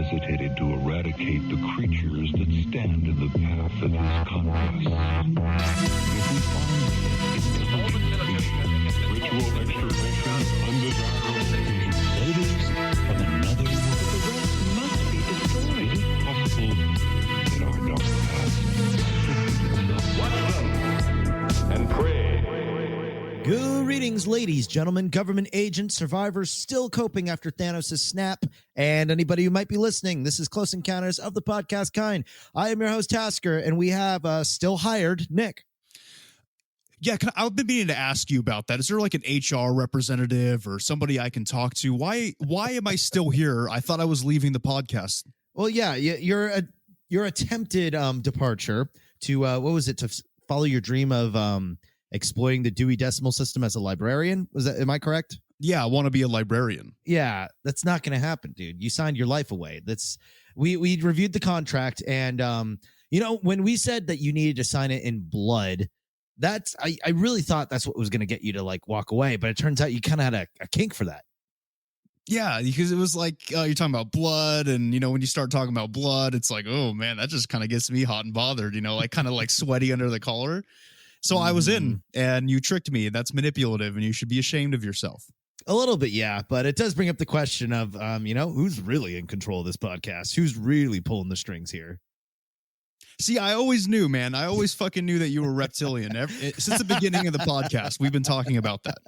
necessitated to eradicate the creatures that stand in the path of his conquest. If we find ritual extirpation of undesirable odors of another world, the rest must be destroyed. Is it possible that our dark past watch them and pray? Greetings, ladies, gentlemen, government agents, survivors still coping after Thanos' snap, and anybody who might be listening. This is Close Encounters of the Podcast Kind. I am your host, Tasker, and we have still hired Nick. Yeah, I've been meaning to ask you about that. Is there like an HR representative or somebody I can talk to? Why am I still here? I thought I was leaving the podcast. Well, yeah, your attempted departure to what was it, to follow your dream of exploiting the Dewey Decimal System as a librarian? Am I correct? Yeah, I want to be a librarian. Yeah, that's not going to happen, dude. You signed your life away. We reviewed the contract, and when we said that you needed to sign it in blood, I really thought that's what was going to get you to like walk away, but it turns out you kind of had a kink for that. Yeah, because it was like you're talking about blood, and when you start talking about blood, it's like, oh man, that just kind of gets me hot and bothered. Like kind of like sweaty under the collar. So I was in, and you tricked me. That's manipulative, and you should be ashamed of yourself. A little bit, yeah, but it does bring up the question of, who's really in control of this podcast? Who's really pulling the strings here? See, I always knew, man. I always fucking knew that you were reptilian. Since the beginning of the podcast, we've been talking about that.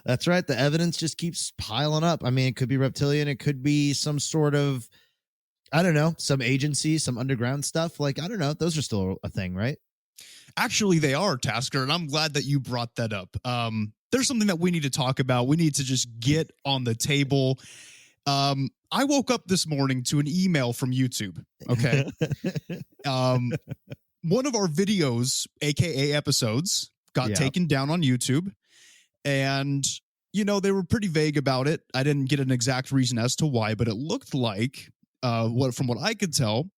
That's right. The evidence just keeps piling up. I mean, it could be reptilian. It could be some sort of, I don't know, some agency, some underground stuff. Like, I don't know. Those are still a thing, right? Actually, they are, Tasker, and I'm glad that you brought that up. There's something that we need to talk about. We need to just get on the table. I woke up this morning to an email from YouTube, okay? One of our videos, aka episodes, got taken down on YouTube, and, they were pretty vague about it. I didn't get an exact reason as to why, but it looked like, from what I could tell,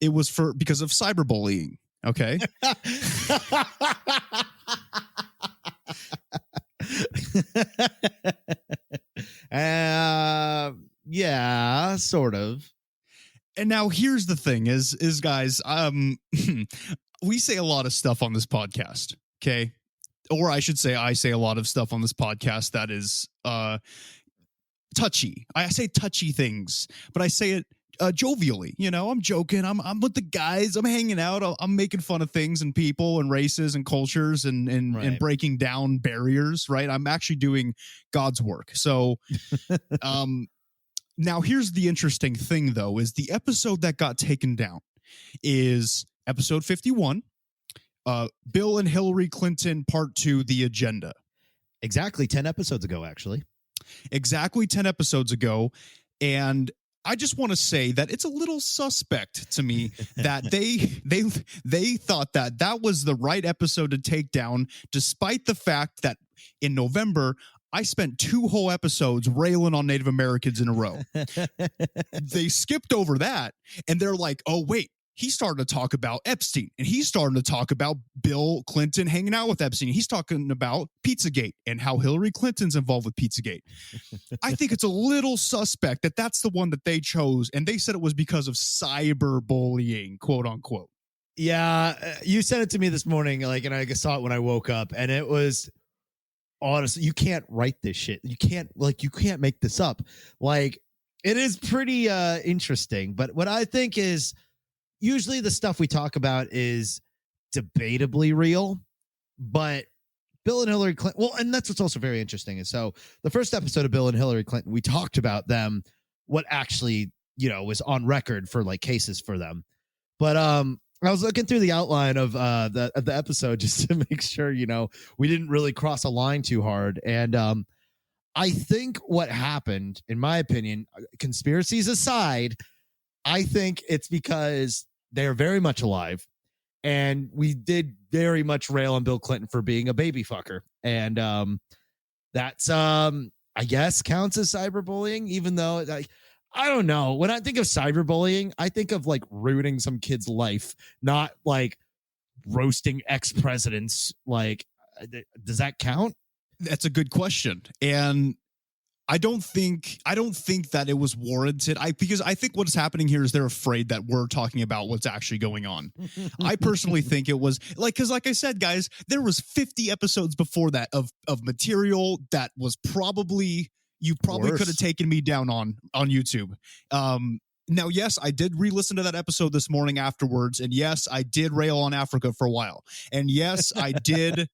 it was because of cyberbullying. Okay. Yeah, sort of. And now here's the thing is guys, we say a lot of stuff on this podcast, okay? Or I should say I say a lot of stuff on this podcast that is touchy. I say touchy things, but I say it jovially. I'm joking. I'm with the guys. I'm hanging out. I'm making fun of things and people and races and cultures and breaking down barriers, right? I'm actually doing God's work. So now here's the interesting thing, though, is the episode that got taken down is episode 51, Bill and Hillary Clinton Part 2, The Agenda. Exactly 10 episodes ago, actually. Exactly 10 episodes ago. And I just want to say that it's a little suspect to me that they thought that was the right episode to take down, despite the fact that in November, I spent 2 whole episodes railing on Native Americans in a row. They skipped over that, and they're like, oh, wait. He's starting to talk about Epstein, and he's starting to talk about Bill Clinton hanging out with Epstein. He's talking about Pizzagate and how Hillary Clinton's involved with Pizzagate. I think it's a little suspect that that's the one that they chose, and they said it was because of cyberbullying, quote unquote. Yeah, you sent it to me this morning, and I saw it when I woke up, and it was honestly, you can't write this shit. You can't make this up. It is pretty interesting, but what I think is, usually the stuff we talk about is debatably real, but Bill and Hillary Clinton, well, and that's what's also very interesting. is so the first episode of Bill and Hillary Clinton, we talked about them, what actually, was on record for cases for them. But I was looking through the outline of the episode just to make sure, we didn't really cross a line too hard. And I think what happened, in my opinion, conspiracies aside, I think it's because they're very much alive, and we did very much rail on Bill Clinton for being a baby fucker. And that's, I guess, counts as cyberbullying, even though I don't know. When I think of cyberbullying, I think of ruining some kid's life, not roasting ex-presidents. Does that count? That's a good question. And I don't think that it was warranted. Because I think what's happening here is they're afraid that we're talking about what's actually going on. I personally think it was because like I said, guys, there was 50 episodes before that of material that was probably Worse. could have taken me down on YouTube. Now, yes, I did re-listen to that episode this morning afterwards, and yes, I did rail on Africa for a while, and yes, I did,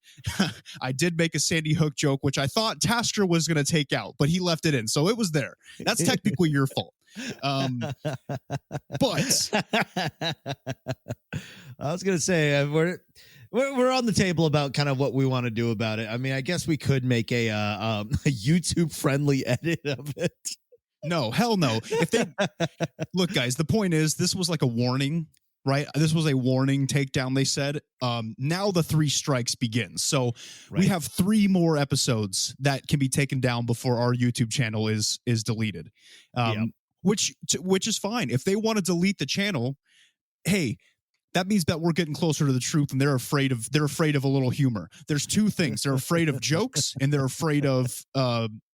I did make a Sandy Hook joke, which I thought Tasker was going to take out, but he left it in, so it was there. That's technically your fault. But I was going to say we're on the table about kind of what we want to do about it. I mean, I guess we could make a YouTube friendly edit of it. No, hell no. If they look, guys, the point is this was like a warning, right? This was a warning takedown, they said. Now the 3 strikes begins. So we have 3 more episodes that can be taken down before our YouTube channel is deleted. Which is fine. If they want to delete the channel, hey, that means that we're getting closer to the truth, and they're afraid of a little humor. There's 2 things. They're afraid of jokes, and they're afraid of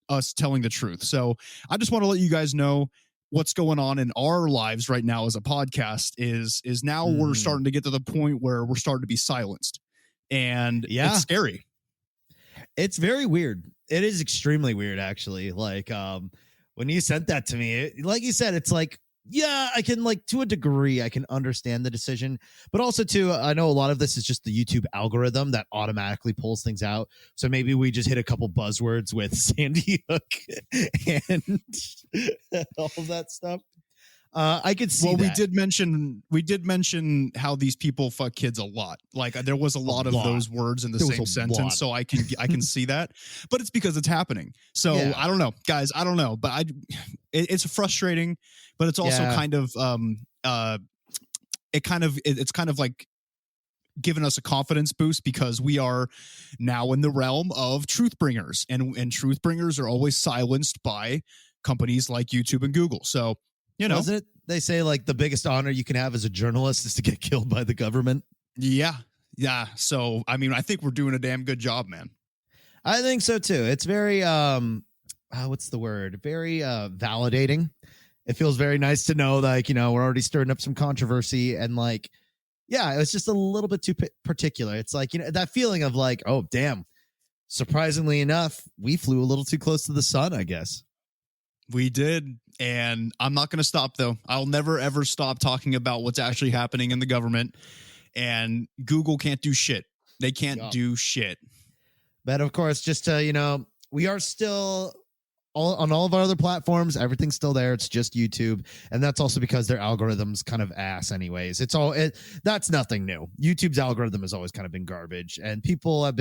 us telling the truth. So I just want to let you guys know what's going on in our lives right now as a podcast is now we're starting to get to the point where we're starting to be silenced, and it's scary. It's very weird. It is extremely weird, actually. Like, when you sent that to me, like you said, it's like, yeah, I can, like, to a degree, I can understand the decision, but also too, I know a lot of this is just the YouTube algorithm that automatically pulls things out. So maybe we just hit a couple buzzwords with Sandy Hook and all of that stuff. I could see. Well, that. we did mention how these people fuck kids a lot. Like there was a lot of those words in the same sentence, so I can see that. But it's because it's happening. So I don't know, guys. I don't know, but it's frustrating, but it's also kind of it's kind of like giving us a confidence boost because we are now in the realm of truth bringers, and truth bringers are always silenced by companies like YouTube and Google. So. You know, doesn't it? They say like the biggest honor you can have as a journalist is to get killed by the government. Yeah. So, I mean, I think we're doing a damn good job, man. I think so too. It's very, what's the word? Very validating. It feels very nice to know that, like, you know, we're already stirring up some controversy and like, yeah, it was just a little bit too particular. It's like, you know, that feeling of like, oh, damn. Surprisingly enough, we flew a little too close to the sun, I guess. We did. And I'm not going to stop, though. I'll never, ever stop talking about what's actually happening in the government. And Google can't do shit. They can't do shit. But of course, just to, you know, we are still on all of our other platforms. Everything's still there. It's just YouTube. And that's also because their algorithm's kind of ass anyways. That's nothing new. YouTube's algorithm has always kind of been garbage. And people have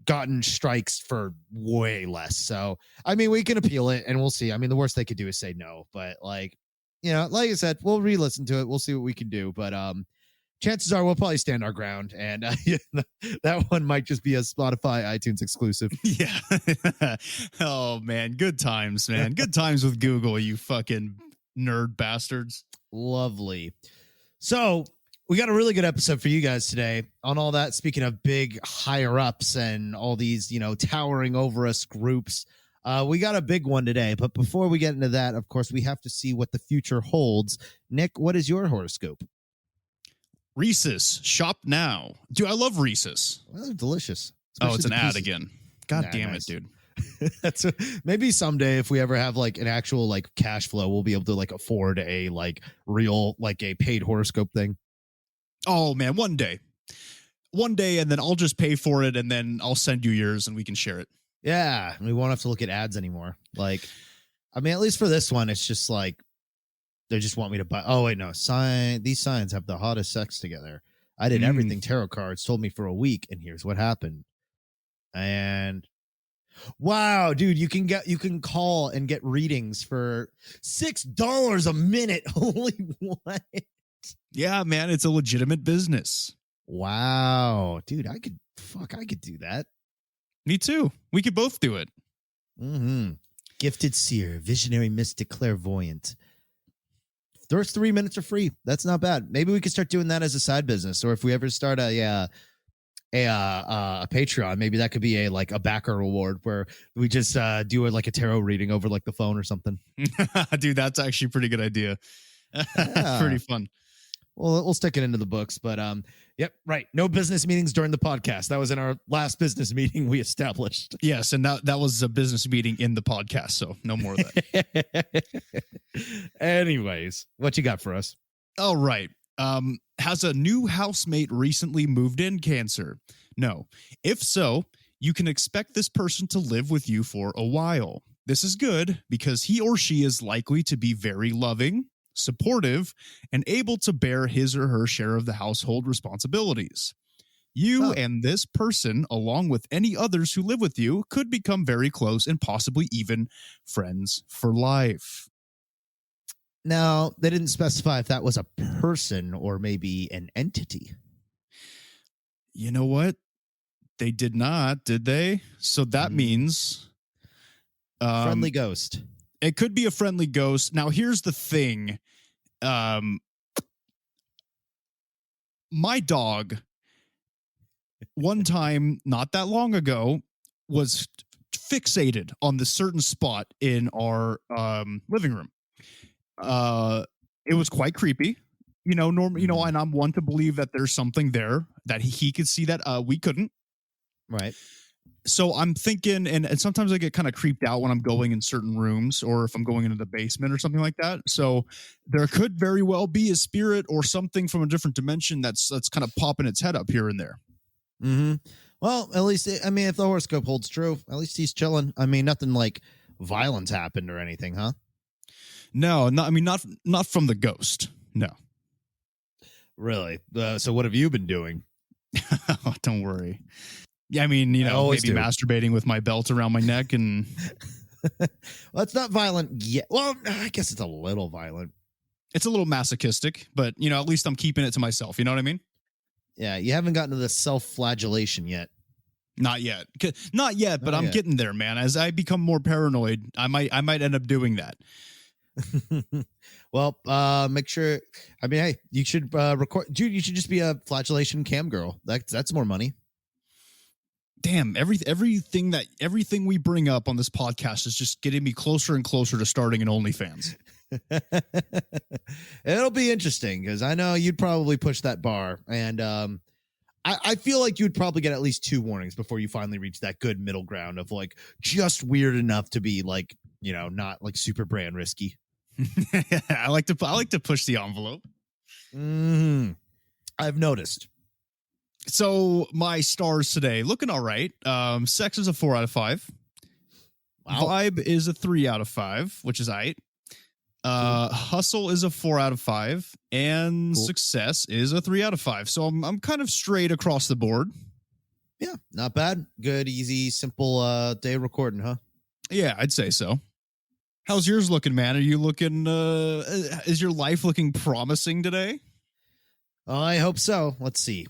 gotten strikes for way less. So, I mean, we can appeal it and we'll see. I mean, the worst they could do is say no, but like, you know, like I said, we'll re-listen to it. We'll see what we can do. But chances are we'll probably stand our ground. And that one might just be a Spotify, iTunes exclusive. Yeah. Oh, man. Good times, man. Good times with Google, you fucking nerd bastards. Lovely. So, we got a really good episode for you guys today on all that. Speaking of big higher ups and all these, you know, towering over us groups, we got a big one today. But before we get into that, of course, we have to see what the future holds. Nick, what is your horoscope? Reese's, shop now. Dude, I love Reese's. Well, they're delicious. Oh, it's an ad again. God damn it, dude. That's maybe someday if we ever have like an actual like cash flow, we'll be able to like afford a like real like a paid horoscope thing. Oh, man, one day, and then I'll just pay for it, and then I'll send you yours, and we can share it. Yeah, we won't have to look at ads anymore. Like, I mean, at least for this one, it's just like, they just want me to buy. Oh, wait, no. These signs have the hottest sex together. I did everything tarot cards told me for a week, and here's what happened. And, wow, dude, you can call and get readings for $6 a minute. Holy what? Yeah, man, it's a legitimate business. Wow, dude, I could do that. Me too. We could both do it. Gifted seer, visionary mystic, clairvoyant. First 3 minutes are free. That's not bad. Maybe we could start doing that as a side business, or if we ever start a a Patreon. Maybe that could be a backer reward where we just do like a tarot reading over like the phone or something. Dude, that's actually a pretty good idea. Yeah. Pretty fun. Well, we'll stick it into the books, but yep, right. No business meetings during the podcast. That was in our last business meeting we established. Yes, and that was a business meeting in the podcast, so no more of that. Anyways, what you got for us? All right. Has a new housemate recently moved in, Cancer? No. If so, you can expect this person to live with you for a while. This is good because he or she is likely to be very loving, supportive, and able to bear his or her share of the household responsibilities. You and this person, along with any others who live with you, could become very close and possibly even friends for life. Now, they didn't specify if that was a person or maybe an entity. You know what? They did not, did they? So that means... friendly ghost. It could be a friendly ghost. Now, here's the thing. My dog, one time, not that long ago, was fixated on this certain spot in our living room. It was quite creepy. And I'm one to believe that there's something there that he could see that we couldn't. Right. So I'm thinking, and sometimes I get kind of creeped out when I'm going in certain rooms or if I'm going into the basement or something like that. So there could very well be a spirit or something from a different dimension that's kind of popping its head up here and there. Mm-hmm. Well, at least, if the horoscope holds true, at least he's chilling. Nothing like violence happened or anything, huh? No, not from the ghost. No. Really? So what have you been doing? Oh, don't worry. Yeah, maybe masturbating with my belt around my neck and... Well, it's not violent yet. Well, I guess it's a little violent. It's a little masochistic, but, at least I'm keeping it to myself. You know what I mean? Yeah, you haven't gotten to the self-flagellation yet. Not yet. But I'm getting there, man. As I become more paranoid, I might end up doing that. Well, make sure. Hey, you should record. Dude, you should just be a flagellation cam girl. That's more money. Damn, everything we bring up on this podcast is just getting me closer and closer to starting an OnlyFans. It'll be interesting because I know you'd probably push that bar, and I feel like you'd probably get at least 2 warnings before you finally reach that good middle ground of like just weird enough to be like, not like super brand risky. I like to push the envelope. I've noticed. So my stars today looking all right. Sex is a 4 out of 5. Wow. Vibe is a 3 out of 5, which is aight. Hustle is a 4 out of 5, and success is a 3 out of 5. So I'm kind of straight across the board. Yeah, not bad. Good, easy, simple day recording, huh? Yeah, I'd say so. How's yours looking, man? Are you looking? Is your life looking promising today? I hope so. Let's see.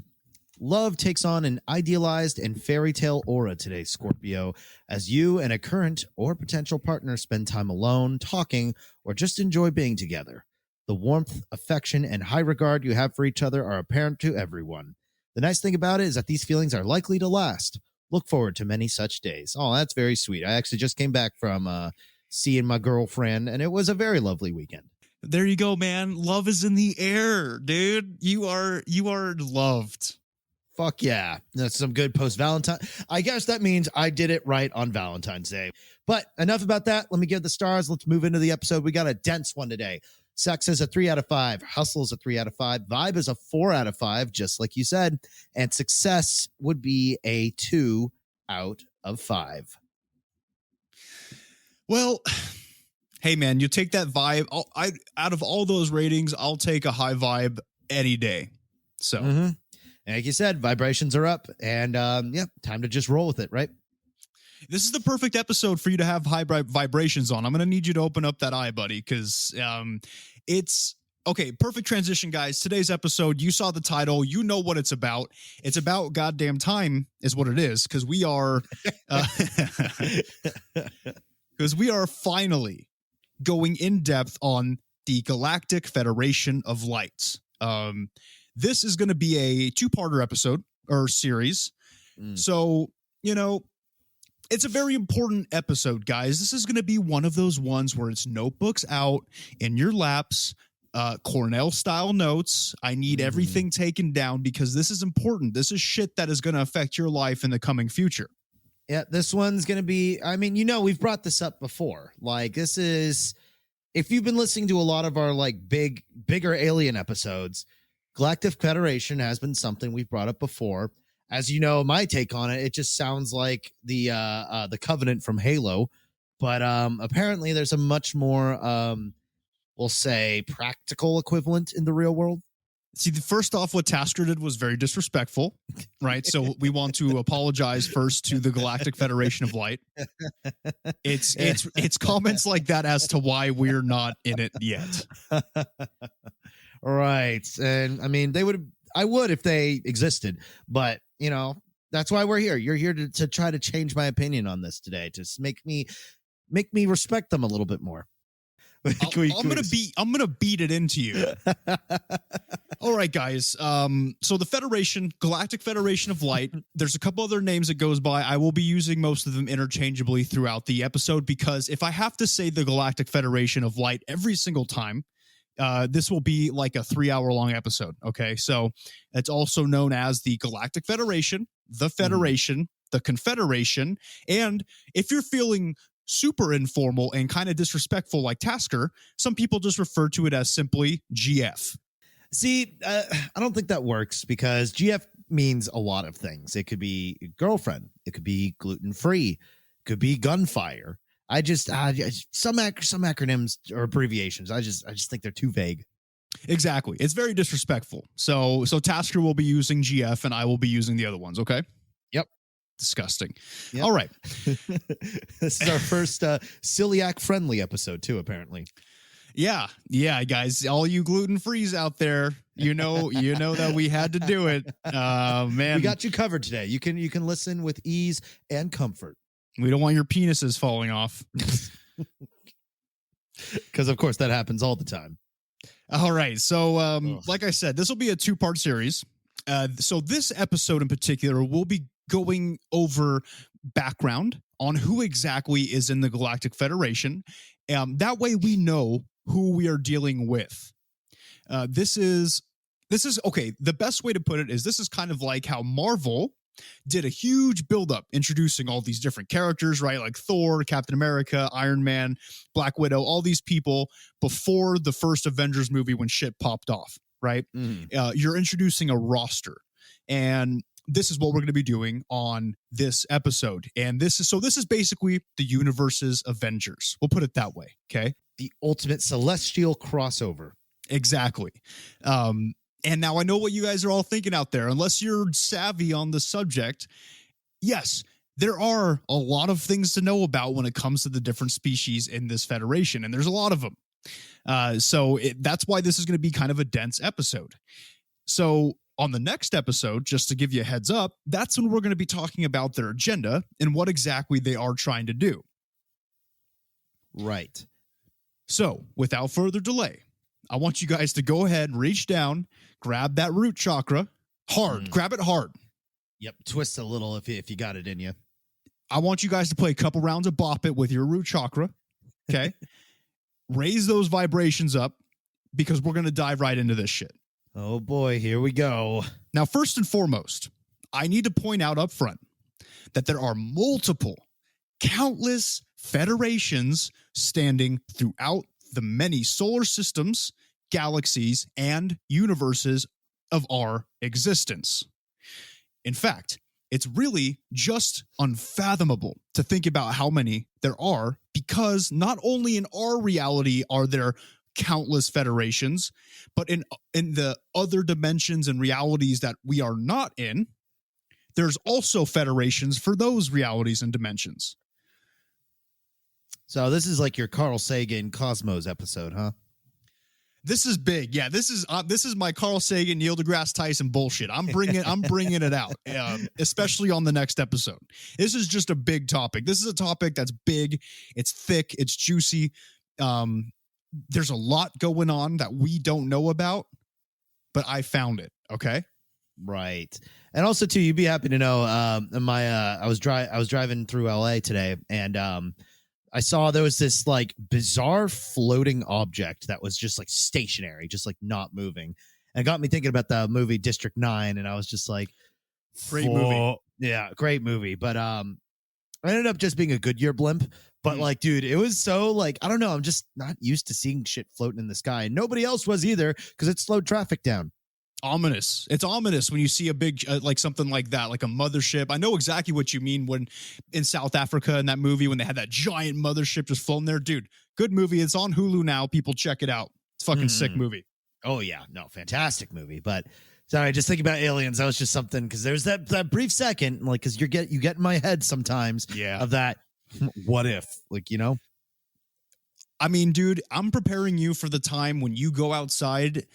Love takes on an idealized and fairy tale aura today, Scorpio, as you and a current or potential partner spend time alone, talking, or just enjoy being together. The warmth, affection, and high regard you have for each other are apparent to everyone. The nice thing about it is that these feelings are likely to last. Look forward to many such days. Oh, that's very sweet. I actually just came back from seeing my girlfriend, and it was a very lovely weekend. There you go, man. Love is in the air, dude. You are loved. Fuck yeah. That's some good post-Valentine. I guess that means I did it right on Valentine's Day. But enough about that. Let me give the stars. Let's move into the episode. We got a dense one today. Sex is a 3 out of 5. Hustle is a 3 out of 5. Vibe is a 4 out of 5, just like you said. And success would be a 2 out of 5. Well, hey, man, you take that vibe. Out of all those ratings, I'll take a high vibe any day. So... Mm-hmm. And like you said, vibrations are up, and time to just roll with it, right? This is the perfect episode for you to have high vibrations on. I'm going to need you to open up that eye, buddy, because it's... Okay, perfect transition, guys. Today's episode, you saw the title. You know what it's about. It's about goddamn time is what it is, because we are... Because we are finally going in depth on the Galactic Federation of Lights. This is going to be a 2-parter episode. or series. Mm. So, it's a very important episode, guys. This is going to be one of those ones where it's notebooks out in your laps, Cornell style notes. I need everything taken down because this is important. This is shit that is going to affect your life in the coming future. Yeah, this one's going to be, I mean, we've brought this up before. Like, this is, if you've been listening to a lot of our like bigger alien episodes, Galactic Federation has been something we've brought up before. As you know, my take on it just sounds like the Covenant from Halo, but apparently there's a much more, we'll say, practical equivalent in the real world. See, first off, what Tasker did was very disrespectful, right? So we want to apologize first to the Galactic Federation of Light. It's comments like that as to why we're not in it yet. Right. And I mean, I would if they existed, but that's why we're here. You're here to try to change my opinion on this today, to make me respect them a little bit more. I'm gonna beat it into you. All right, guys. So the Galactic Federation of Light, there's a couple other names it goes by. I will be using most of them interchangeably throughout the episode because if I have to say the Galactic Federation of Light every single time, this will be like a 3-hour-long episode. Okay, so it's also known as the Galactic Federation, the Federation, the Confederation, and if you're feeling super informal and kind of disrespectful like Tasker, some people just refer to it as simply GF. See, I don't think that works because GF means a lot of things. It could be girlfriend, it could be gluten-free, it could be gunfire. I just some acronyms or abbreviations, I just think they're too vague. Exactly. It's very disrespectful. So Tasker will be using GF and I will be using the other ones, okay? Yep. Disgusting. Yep. All right. This is our first celiac friendly episode too, apparently. Yeah, guys, all you gluten-frees out there, you know that we had to do it. Man, we got you covered today. You can listen with ease and comfort. We don't want your penises falling off. Because of course that happens all the time. All right. So like I said, this will be a 2-part series. So this episode in particular will be going over background on who exactly is in the Galactic Federation. That way we know who we are dealing with. This is okay. The best way to put it is this is kind of like how Marvel did a huge buildup introducing all these different characters, right? Like Thor, Captain America, Iron Man, Black Widow, all these people before the first Avengers movie when shit popped off, right? You're introducing a roster. And this is what we're going to be doing on this episode. And this is basically the universe's Avengers. We'll put it that way, okay? The ultimate celestial crossover. Exactly. And now I know what you guys are all thinking out there. Unless you're savvy on the subject, yes, there are a lot of things to know about when it comes to the different species in this federation, and there's a lot of them. That's why this is going to be kind of a dense episode. So on the next episode, just to give you a heads up, that's when we're going to be talking about their agenda and what exactly they are trying to do. Right. So without further delay, I want you guys to go ahead and reach down, grab that root chakra hard, grab it hard. Yep. Twist a little if you got it in you. I want you guys to play a couple rounds of Bop It with your root chakra. Okay. Raise those vibrations up because we're going to dive right into this shit. Oh boy, here we go. Now, first and foremost, I need to point out up front that there are countless federations standing throughout the many solar systems, galaxies, and universes of our existence. In fact, it's really just unfathomable to think about how many there are, because not only in our reality are there countless federations, but in the other dimensions and realities that we are not in, there's also federations for those realities and dimensions. So this is like your Carl Sagan Cosmos episode, huh? This is big. Yeah, this is my Carl Sagan, Neil deGrasse Tyson bullshit. I'm bringing it out, especially on the next episode. This is just a big topic. This is a topic that's big. It's thick. It's juicy. There's a lot going on that we don't know about, but I found it. Okay. Right. And also too, you'd be happy to know, I was driving through LA today, and I saw there was this like bizarre floating object that was just like stationary, just like not moving. And it got me thinking about the movie District 9, and I was just like, Great movie. Yeah, great movie. But I ended up just being a Goodyear blimp. But like, dude, it was so like, I don't know, I'm just not used to seeing shit floating in the sky. And nobody else was either, because it slowed traffic down. Ominous. It's ominous when you see a big like something like that, like a mothership. I know exactly what you mean when in South Africa in that movie when they had that giant mothership just floating there. Dude, good movie. It's on Hulu now. People check it out. It's fucking sick movie. Oh yeah, no, fantastic movie. But sorry, just thinking about aliens, that was just something, because there's that brief second, like, because you get in my head sometimes, of that. What if, like, you know? I mean, dude, I'm preparing you for the time when you go outside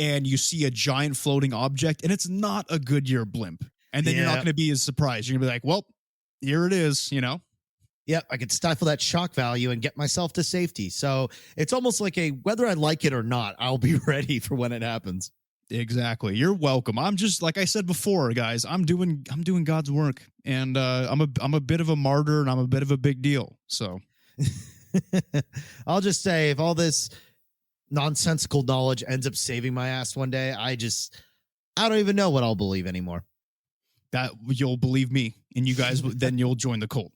and you see a giant floating object and it's not a Goodyear blimp. And then you're not going to be as surprised. You're going to be like, well, here it is, you know? Yep, I could stifle that shock value and get myself to safety. So it's almost like whether I like it or not, I'll be ready for when it happens. Exactly. You're welcome. I'm just, like I said before, guys, I'm doing God's work, and I'm a bit of a martyr, and I'm a bit of a big deal. So I'll just say, if all this nonsensical knowledge ends up saving my ass one day, I don't even know what I'll believe anymore. That you'll believe me, and you guys then you'll join the cult.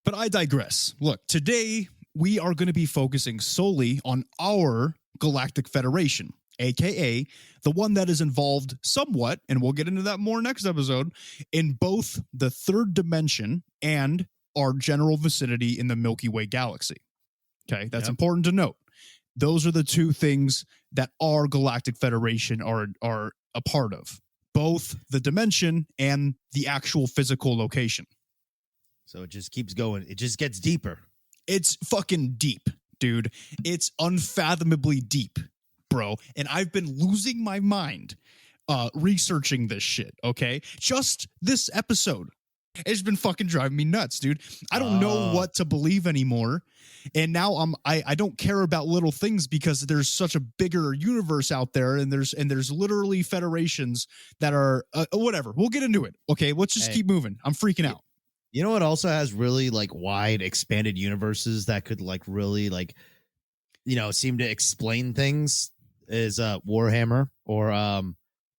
But I digress. Look, today we are going to be focusing solely on our Galactic Federation, aka the one that is involved somewhat, and we'll get into that more next episode, in both the third dimension and our general vicinity in the Milky Way galaxy. Okay, that's important to note. Those are the two things that our Galactic Federation are a part of, both the dimension and the actual physical location. So it just keeps going. It just gets deeper. It's fucking deep, dude. It's unfathomably deep, bro. And I've been losing my mind researching this shit, okay? Just this episode. It's been fucking driving me nuts, dude. I don't know what to believe anymore. And now I don't care about little things, because there's such a bigger universe out there, and there's literally federations that are whatever. We'll get into it. Okay, let's just keep moving. I'm freaking out. You know what also has really like wide expanded universes that could like really like, you know, seem to explain things is Warhammer, or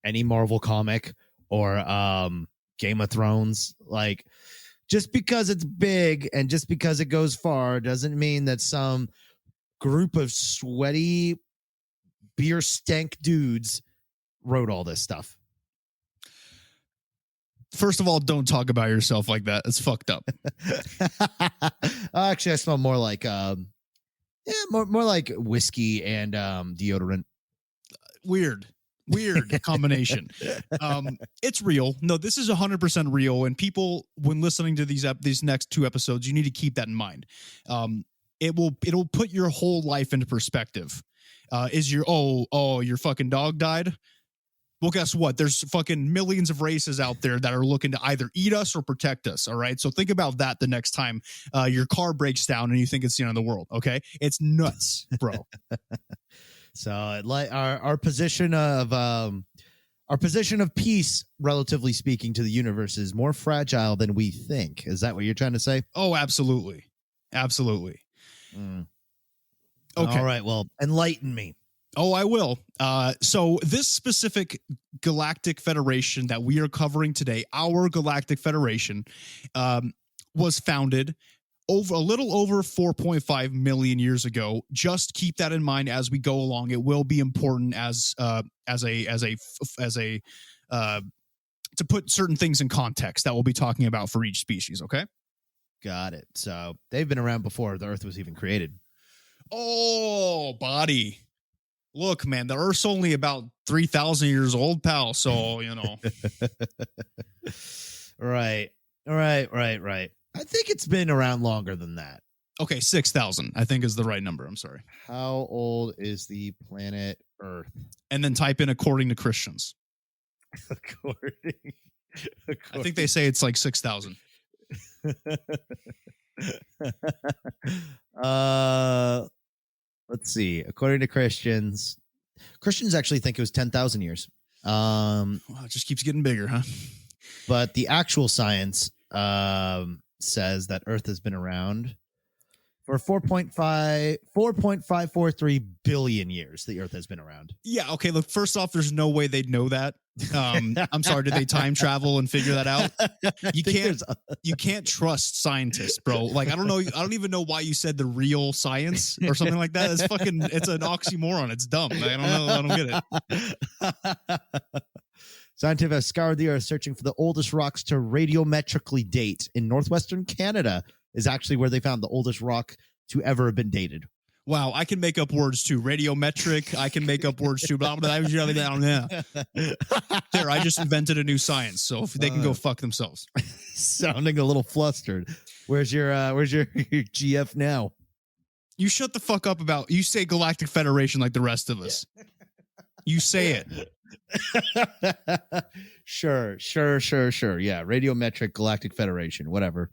any Marvel comic, or Game of Thrones. Like, just because it's big and just because it goes far doesn't mean that some group of sweaty beer stank dudes wrote all this stuff. First of all, don't talk about yourself like that. It's fucked up. Actually, I smell more like more like whiskey and deodorant. Weird combination. It's real. No, this is 100% real. And people, when listening to these next two episodes, you need to keep that in mind. It'll put your whole life into perspective. Is your your fucking dog died? Well, guess what? There's fucking millions of races out there that are looking to either eat us or protect us. All right. So think about that the next time your car breaks down and you think it's the end of the world. Okay. It's nuts, bro. So like our position of peace, relatively speaking, to the universe is more fragile than we think. Is that what you're trying to say? Oh, absolutely. Absolutely. Okay. All right. Well, enlighten me. Oh, I will. So this specific Galactic Federation that we are covering today, our Galactic Federation, was founded a little over 4.5 million years ago. Just keep that in mind as we go along. It will be important to put certain things in context that we'll be talking about for each species. Okay. Got it. So they've been around before the Earth was even created. Oh, body. Look, man, the Earth's only about 3,000 years old, pal. So, you know. Right. I think it's been around longer than that. Okay, 6,000, I think, is the right number. I'm sorry. How old is the planet Earth? And then type in according to Christians. According. I think they say it's like 6,000. Let's see. According to Christians actually think it was 10,000 years. Wow, it just keeps getting bigger, huh? But the actual science says that Earth has been around for 4.543 billion years. The Earth has been around. Yeah. Okay. Look, first off, there's no way they'd know that. I'm sorry. Did they time travel and figure that out? You can't trust scientists, bro. Like, I don't even know why you said the real science or something like that. It's an oxymoron. It's dumb. I don't know. I don't get it. Scientists have scoured the Earth searching for the oldest rocks to radiometrically date. In northwestern Canada is actually where they found the oldest rock to ever have been dated. Wow, I can make up words too. Radiometric. I can make up words too. Blah, blah, blah, blah, blah. There, I just invented a new science. So if they can go fuck themselves. Sounding a little flustered. Where's your GF now? You shut the fuck up about. You say Galactic Federation like the rest of us. Yeah. You say it. Sure. Yeah, Radiometric Galactic Federation, whatever.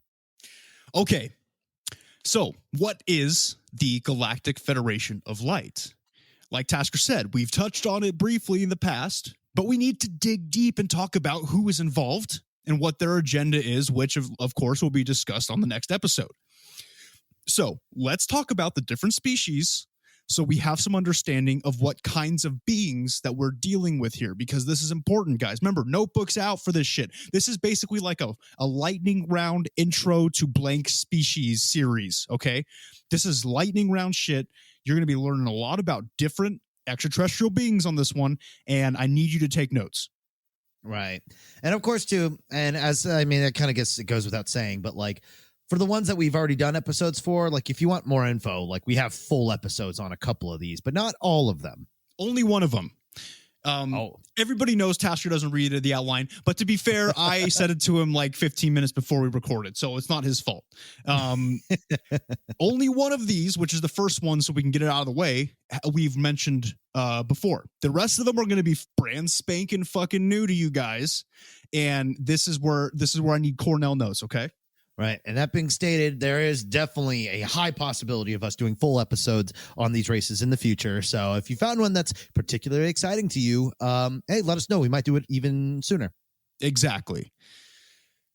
Okay. So, what is the Galactic Federation of Light? Like Tasker said, we've touched on it briefly in the past, but we need to dig deep and talk about who is involved and what their agenda is, which of course will be discussed on the next episode. So, let's talk about the different species so we have some understanding of what kinds of beings that we're dealing with here, because this is important, guys. Remember, notebooks out for this shit. This is basically like a lightning round intro to blank species series, okay? This is lightning round shit. You're going to be learning a lot about different extraterrestrial beings on this one, and I need you to take notes. Right. And of course, too, and I kind of guess it goes without saying, but like, for the ones that we've already done episodes for, like if you want more info, like we have full episodes on a couple of these, but not all of them. Only one of them. Everybody knows Tasker doesn't read the outline, but to be fair, I said it to him like 15 minutes before we recorded, so it's not his fault. Only one of these, which is the first one, so we can get it out of the way, we've mentioned before. The rest of them are going to be brand spanking fucking new to you guys, and this is where I need Cornell notes, okay? Right. And that being stated, there is definitely a high possibility of us doing full episodes on these races in the future. So if you found one that's particularly exciting to you, hey, let us know. We might do it even sooner. Exactly.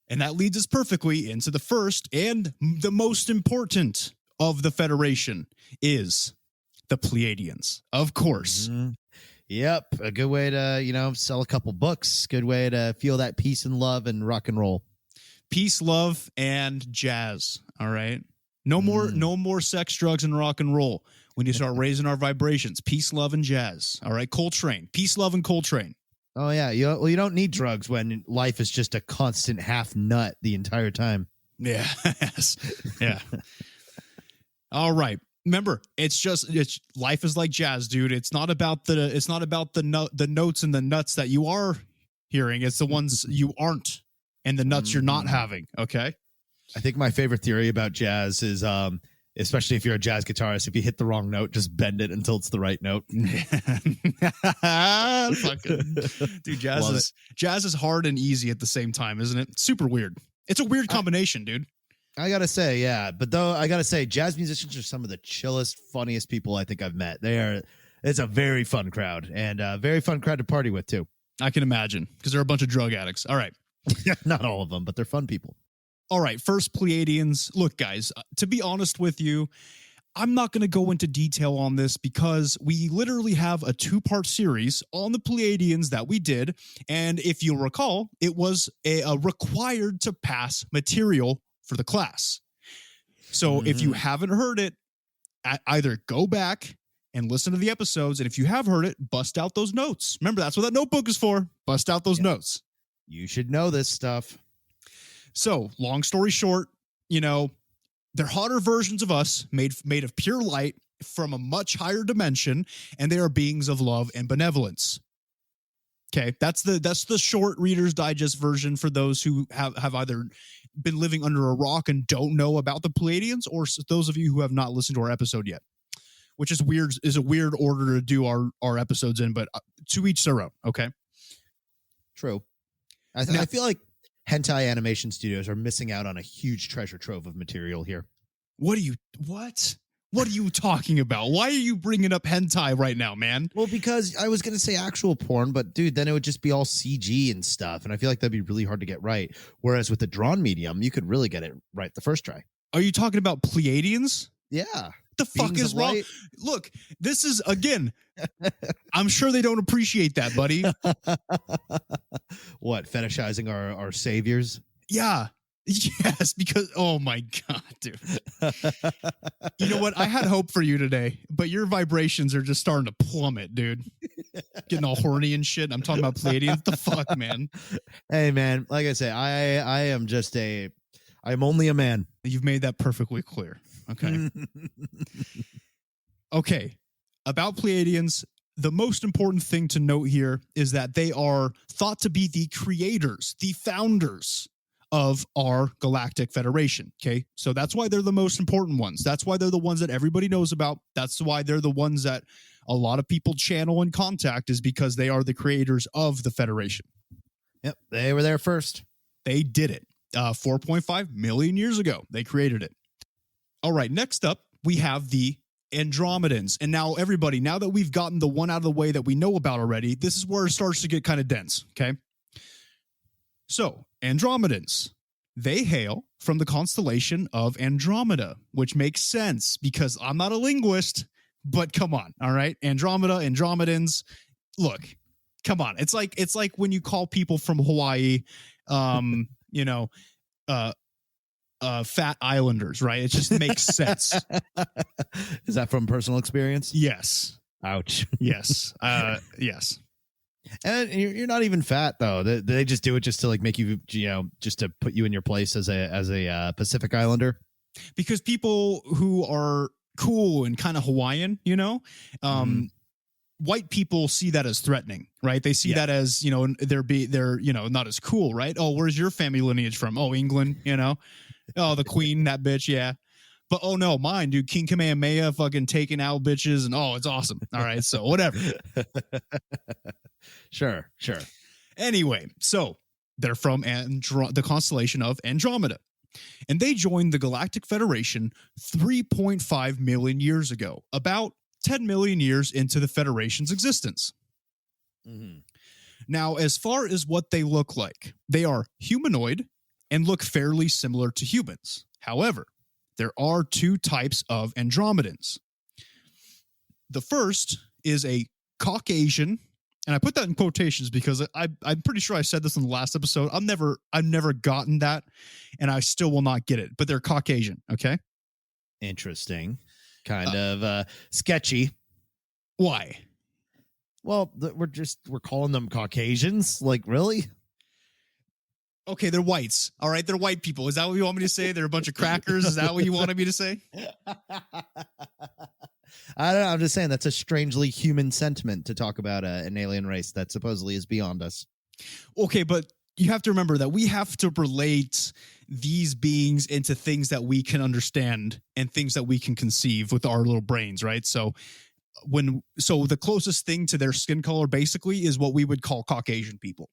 And that leads us perfectly into the first and the most important of the Federation is the Pleiadians, of course. Mm-hmm. Yep. A good way to, sell a couple books. Good way to feel that peace and love and rock and roll. Peace, love, and jazz. All right. No more sex, drugs, and rock and roll. We need to start raising our vibrations. Peace, love, and jazz. All right. Coltrane. Peace, love, and Coltrane. Oh, yeah. You don't need drugs when life is just a constant half nut the entire time. Yeah. Yeah. All right. Remember, it's life is like jazz, dude. It's not about the notes and the nuts that you are hearing. It's the ones you aren't. And the nuts you're not having, okay? I think my favorite theory about jazz is, especially if you're a jazz guitarist, if you hit the wrong note, just bend it until it's the right note. Dude, jazz is hard and easy at the same time, isn't it? Super weird. It's a weird combination, dude. I gotta say, yeah. But though I gotta say, jazz musicians are some of the chillest, funniest people I think I've met. It's a very fun crowd, and a very fun crowd to party with, too. I can imagine, because they're a bunch of drug addicts. All right. Not all of them, but they're fun people. All right. First, Pleiadians. Look, guys, to be honest with you, I'm not going to go into detail on this because we literally have a 2-part series on the Pleiadians that we did. And if you'll recall, it was a required to pass material for the class. So if you haven't heard it, either go back and listen to the episodes. And if you have heard it, bust out those notes. Remember, that's what that notebook is for. Bust out those notes. You should know this stuff. So, long story short, they're hotter versions of us, made of pure light from a much higher dimension, and they are beings of love and benevolence. Okay, that's the short Reader's Digest version for those who have either been living under a rock and don't know about the Pleiadians, or those of you who have not listened to our episode yet, which is weird. Is a weird order to do our episodes in, but to each their own. Okay, true. I feel like hentai animation studios are missing out on a huge treasure trove of material here. What? What are you talking about? Why are you bringing up hentai right now, man? Well, because I was going to say actual porn, but dude, then it would just be all CG and stuff. And I feel like that'd be really hard to get right. Whereas with the drawn medium, you could really get it right the first try. Are you talking about Pleiadians? Yeah. The fuck Beings is of wrong? light. Look, this is, again, I'm sure they don't appreciate that, buddy. What, fetishizing our saviors? Yeah. Yes, because, oh my God, dude. You know what? I had hope for you today, but your vibrations are just starting to plummet, dude. Getting all horny and shit. I'm talking about Pleiadians. The fuck, man? Hey, man, like I say, I am just I'm only a man. You've made that perfectly clear. Okay. Okay. About Pleiadians, the most important thing to note here is that they are thought to be the creators, the founders of our Galactic Federation. Okay. So that's why they're the most important ones. That's why they're the ones that everybody knows about. That's why they're the ones that a lot of people channel and contact, is because they are the creators of the Federation. Yep. They were there first. They did it. 4.5 million years ago, they created it. All right. Next up, we have the Andromedans. And now, everybody, now that we've gotten the one out of the way that we know about already, this is where it starts to get kind of dense. Okay. So, Andromedans, they hail from the constellation of Andromeda, which makes sense because I'm not a linguist, but come on, all right? Andromeda, Andromedans, look, come on. It's like when you call people from Hawaii, you know, fat islanders, right? It just makes sense. Is that from personal experience? Yes. Ouch. Yes. Yes. And you're not even fat though. They just do it just to like make you, just to put you in your place as a Pacific Islander. Because people who are cool and kind of Hawaiian, white people see that as threatening, right? They see that as, they're not as cool, right? Oh, where's your family lineage from? Oh, England, Oh, the queen, that bitch, yeah. But oh no, mine, dude, King Kamehameha fucking taking out bitches, and oh, it's awesome. All right, so whatever. Sure. Anyway, so they're from the constellation of Andromeda, and they joined the Galactic Federation 3.5 million years ago, about 10 million years into the Federation's existence. Mm-hmm. Now, as far as what they look like, they are humanoid and look fairly similar to humans. However, there are two types of Andromedans. The first is a Caucasian, and I put that in quotations because I'm pretty sure I said this in the last episode. I've never gotten that, and I still will not get it. But they're Caucasian, okay? Interesting. Kind of sketchy. Why? Well, we're calling them Caucasians. Like, really? Okay, they're whites. All right, they're white people. Is that what you want me to say? They're a bunch of crackers? Is that what you wanted me to say? I don't know. I'm just saying that's a strangely human sentiment to talk about an alien race that supposedly is beyond us. Okay, but you have to remember that we have to relate these beings into things that we can understand and things that we can conceive with our little brains, right? So the closest thing to their skin color basically is what we would call Caucasian people.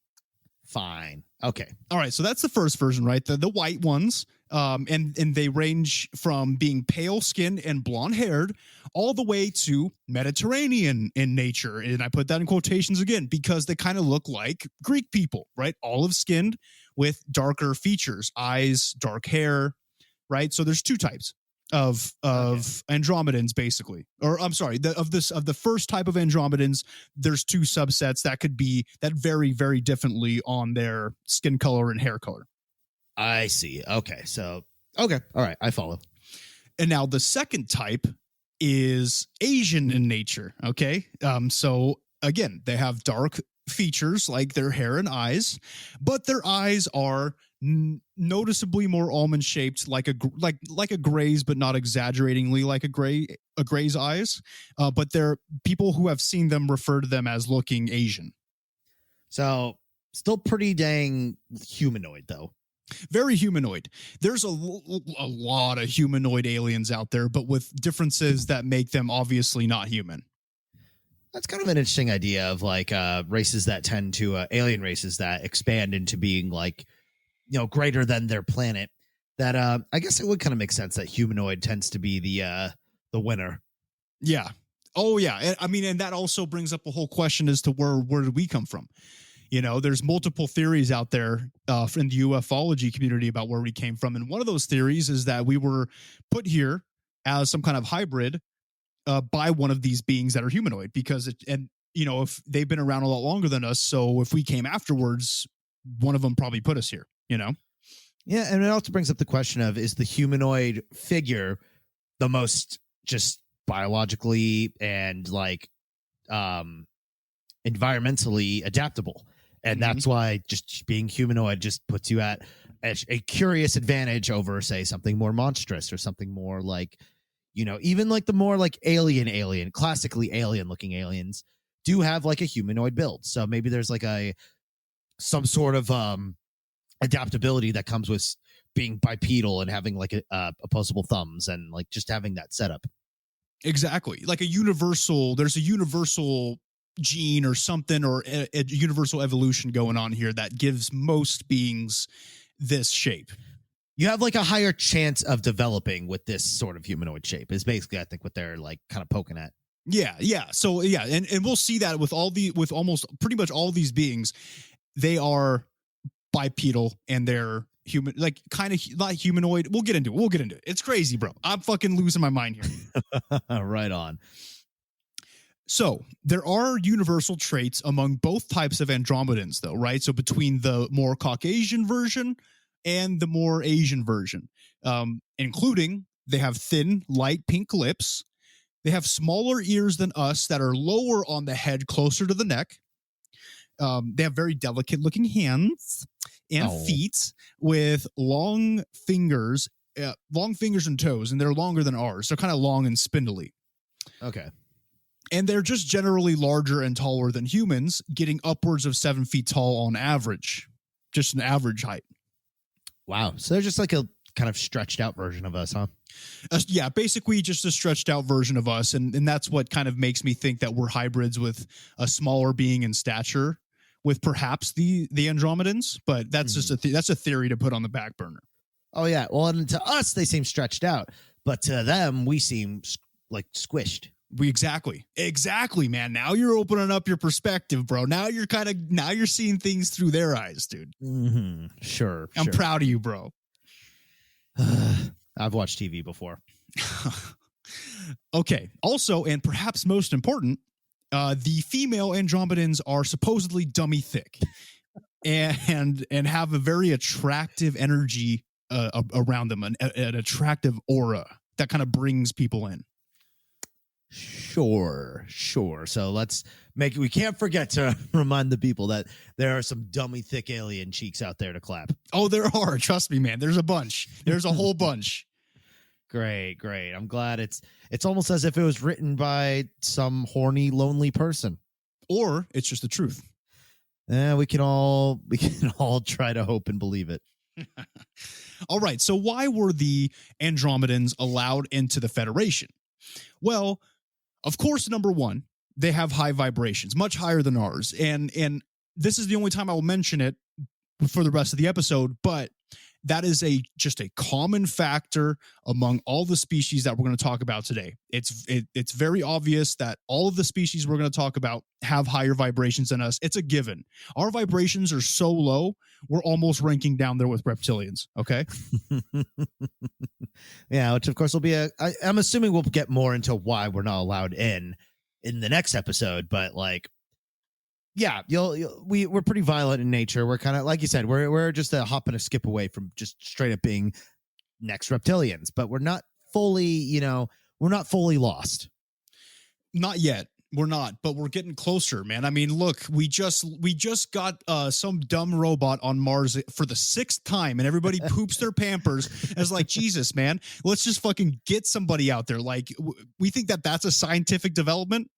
Fine. Okay. All right. So that's the first version, right? The white ones. And they range from being pale skinned and blonde haired all the way to Mediterranean in nature. And I put that in quotations again, because they kind of look like Greek people, right? Olive skinned with darker features, eyes, dark hair, right? So there's two types of Andromedans, basically. Or I'm sorry, of the first type of Andromedans, there's two subsets that vary very differently on their skin color and hair color. I see. Okay. So, okay. All right. I follow. And now the second type is Asian in nature. Okay. So again, they have dark features like their hair and eyes, but their eyes are noticeably more almond shaped, like a gray's, but not exaggeratingly like a gray's eyes. But they're people who have seen them refer to them as looking Asian. So still pretty dang humanoid though. Very humanoid. There's a lot of humanoid aliens out there, but with differences that make them obviously not human. That's kind of an interesting idea of like races that tend to alien races that expand into being like, greater than their planet. That I guess it would kind of make sense that humanoid tends to be the the winner. Yeah. Oh, yeah. And, I mean, and that also brings up a whole question as to where did we come from? You know, there's multiple theories out there in the ufology community about where we came from. And one of those theories is that we were put here as some kind of hybrid by one of these beings that are humanoid, because if they've been around a lot longer than us. So if we came afterwards, one of them probably put us here, you know? Yeah. And it also brings up the question of, is the humanoid figure the most just biologically and environmentally adaptable? And that's why just being humanoid just puts you at a curious advantage over, say, something more monstrous or something more even the more alien, classically alien looking aliens do have a humanoid build. So maybe there's some sort of adaptability that comes with being bipedal and having opposable thumbs and just having that setup. Exactly. There's a universal gene or something, or a universal evolution going on here that gives most beings this shape. You have a higher chance of developing with this sort of humanoid shape is basically, I think, what they're kind of poking at. Yeah. So yeah, and we'll see that with almost pretty much all these beings. They are bipedal and they're human, kind of not humanoid. We'll get into it. It's crazy, bro. I'm fucking losing my mind here. Right on. So there are universal traits among both types of Andromedans, though, right? So between the more Caucasian version and the more Asian version, including they have thin, light pink lips. They have smaller ears than us that are lower on the head, closer to the neck. They have very delicate looking hands and feet with long fingers and toes, and they're longer than ours. They're kind of long and spindly. Okay. And they're just generally larger and taller than humans, getting upwards of 7 feet tall on average. Just an average height. Wow. So they're just a kind of stretched out version of us, huh? Yeah, basically just a stretched out version of us. And that's what kind of makes me think that we're hybrids with a smaller being in stature with perhaps the Andromedans. But that's just that's a theory to put on the back burner. Oh, yeah. Well, and to us, they seem stretched out. But to them, we seem squished. Exactly, man. Now you're opening up your perspective, bro. Now you're seeing things through their eyes, dude. Mm-hmm. Sure. I'm proud of you, bro. I've watched TV before. Okay. Also, and perhaps most important, the female Andromedans are supposedly dummy thick and have a very attractive energy around them, an attractive aura that kind of brings people in. Sure. So we can't forget to remind the people that there are some dummy thick alien cheeks out there to clap. Oh, there are. Trust me, man. There's a bunch. There's a whole bunch. Great. I'm glad it's almost as if it was written by some horny, lonely person. Or it's just the truth. We can all try to hope and believe it. All right. So why were the Andromedans allowed into the Federation? Well, of course, number one, they have high vibrations, much higher than ours. And this is the only time I will mention it for the rest of the episode, but that is just a common factor among all the species that we're going to talk about today. It's very obvious that all of the species we're going to talk about have higher vibrations than us. It's a given. Our vibrations are so low, we're almost ranking down there with reptilians. Okay. Yeah, which of course will be I'm assuming we'll get more into why we're not allowed in the next episode, but yeah, we're pretty violent in nature. We're kind of, like you said, we're just a hop and a skip away from just straight up being next reptilians, but we're not fully, we're not fully lost. Not yet. We're not, but we're getting closer, man. I mean, look, we just got some dumb robot on Mars for the 6th time, and everybody poops their Pampers as Jesus, man. Let's just fucking get somebody out there. We think that that's a scientific development.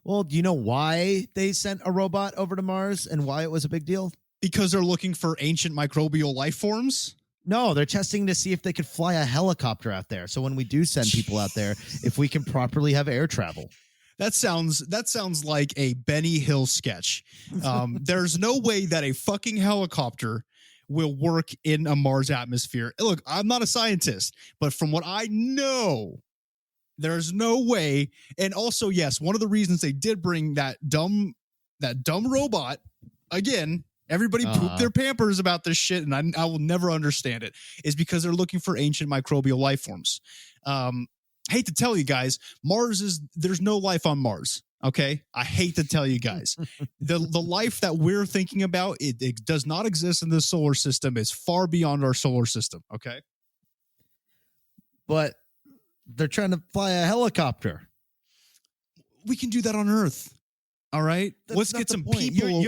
Well, do you know why they sent a robot over to Mars and why it was a big deal? Because they're looking for ancient microbial life forms? No, they're testing to see if they could fly a helicopter out there. So when we do send people out there, if we can properly have air travel. That sounds like a Benny Hill sketch. There's no way that a fucking helicopter will work in a Mars atmosphere. Look, I'm not a scientist, but from what I know, There's no way. And also, yes, one of the reasons they did bring that dumb robot again. Everybody pooped their pampers about this shit, and I will never understand it. Is because they're looking for ancient microbial life forms. Hate to tell you guys, there's no life on Mars. Okay, I hate to tell you guys, the life that we're thinking about, it does not exist in this solar system. It's far beyond our solar system. Okay, but they're trying to fly a helicopter. We can do that on Earth. All right, let's get some people.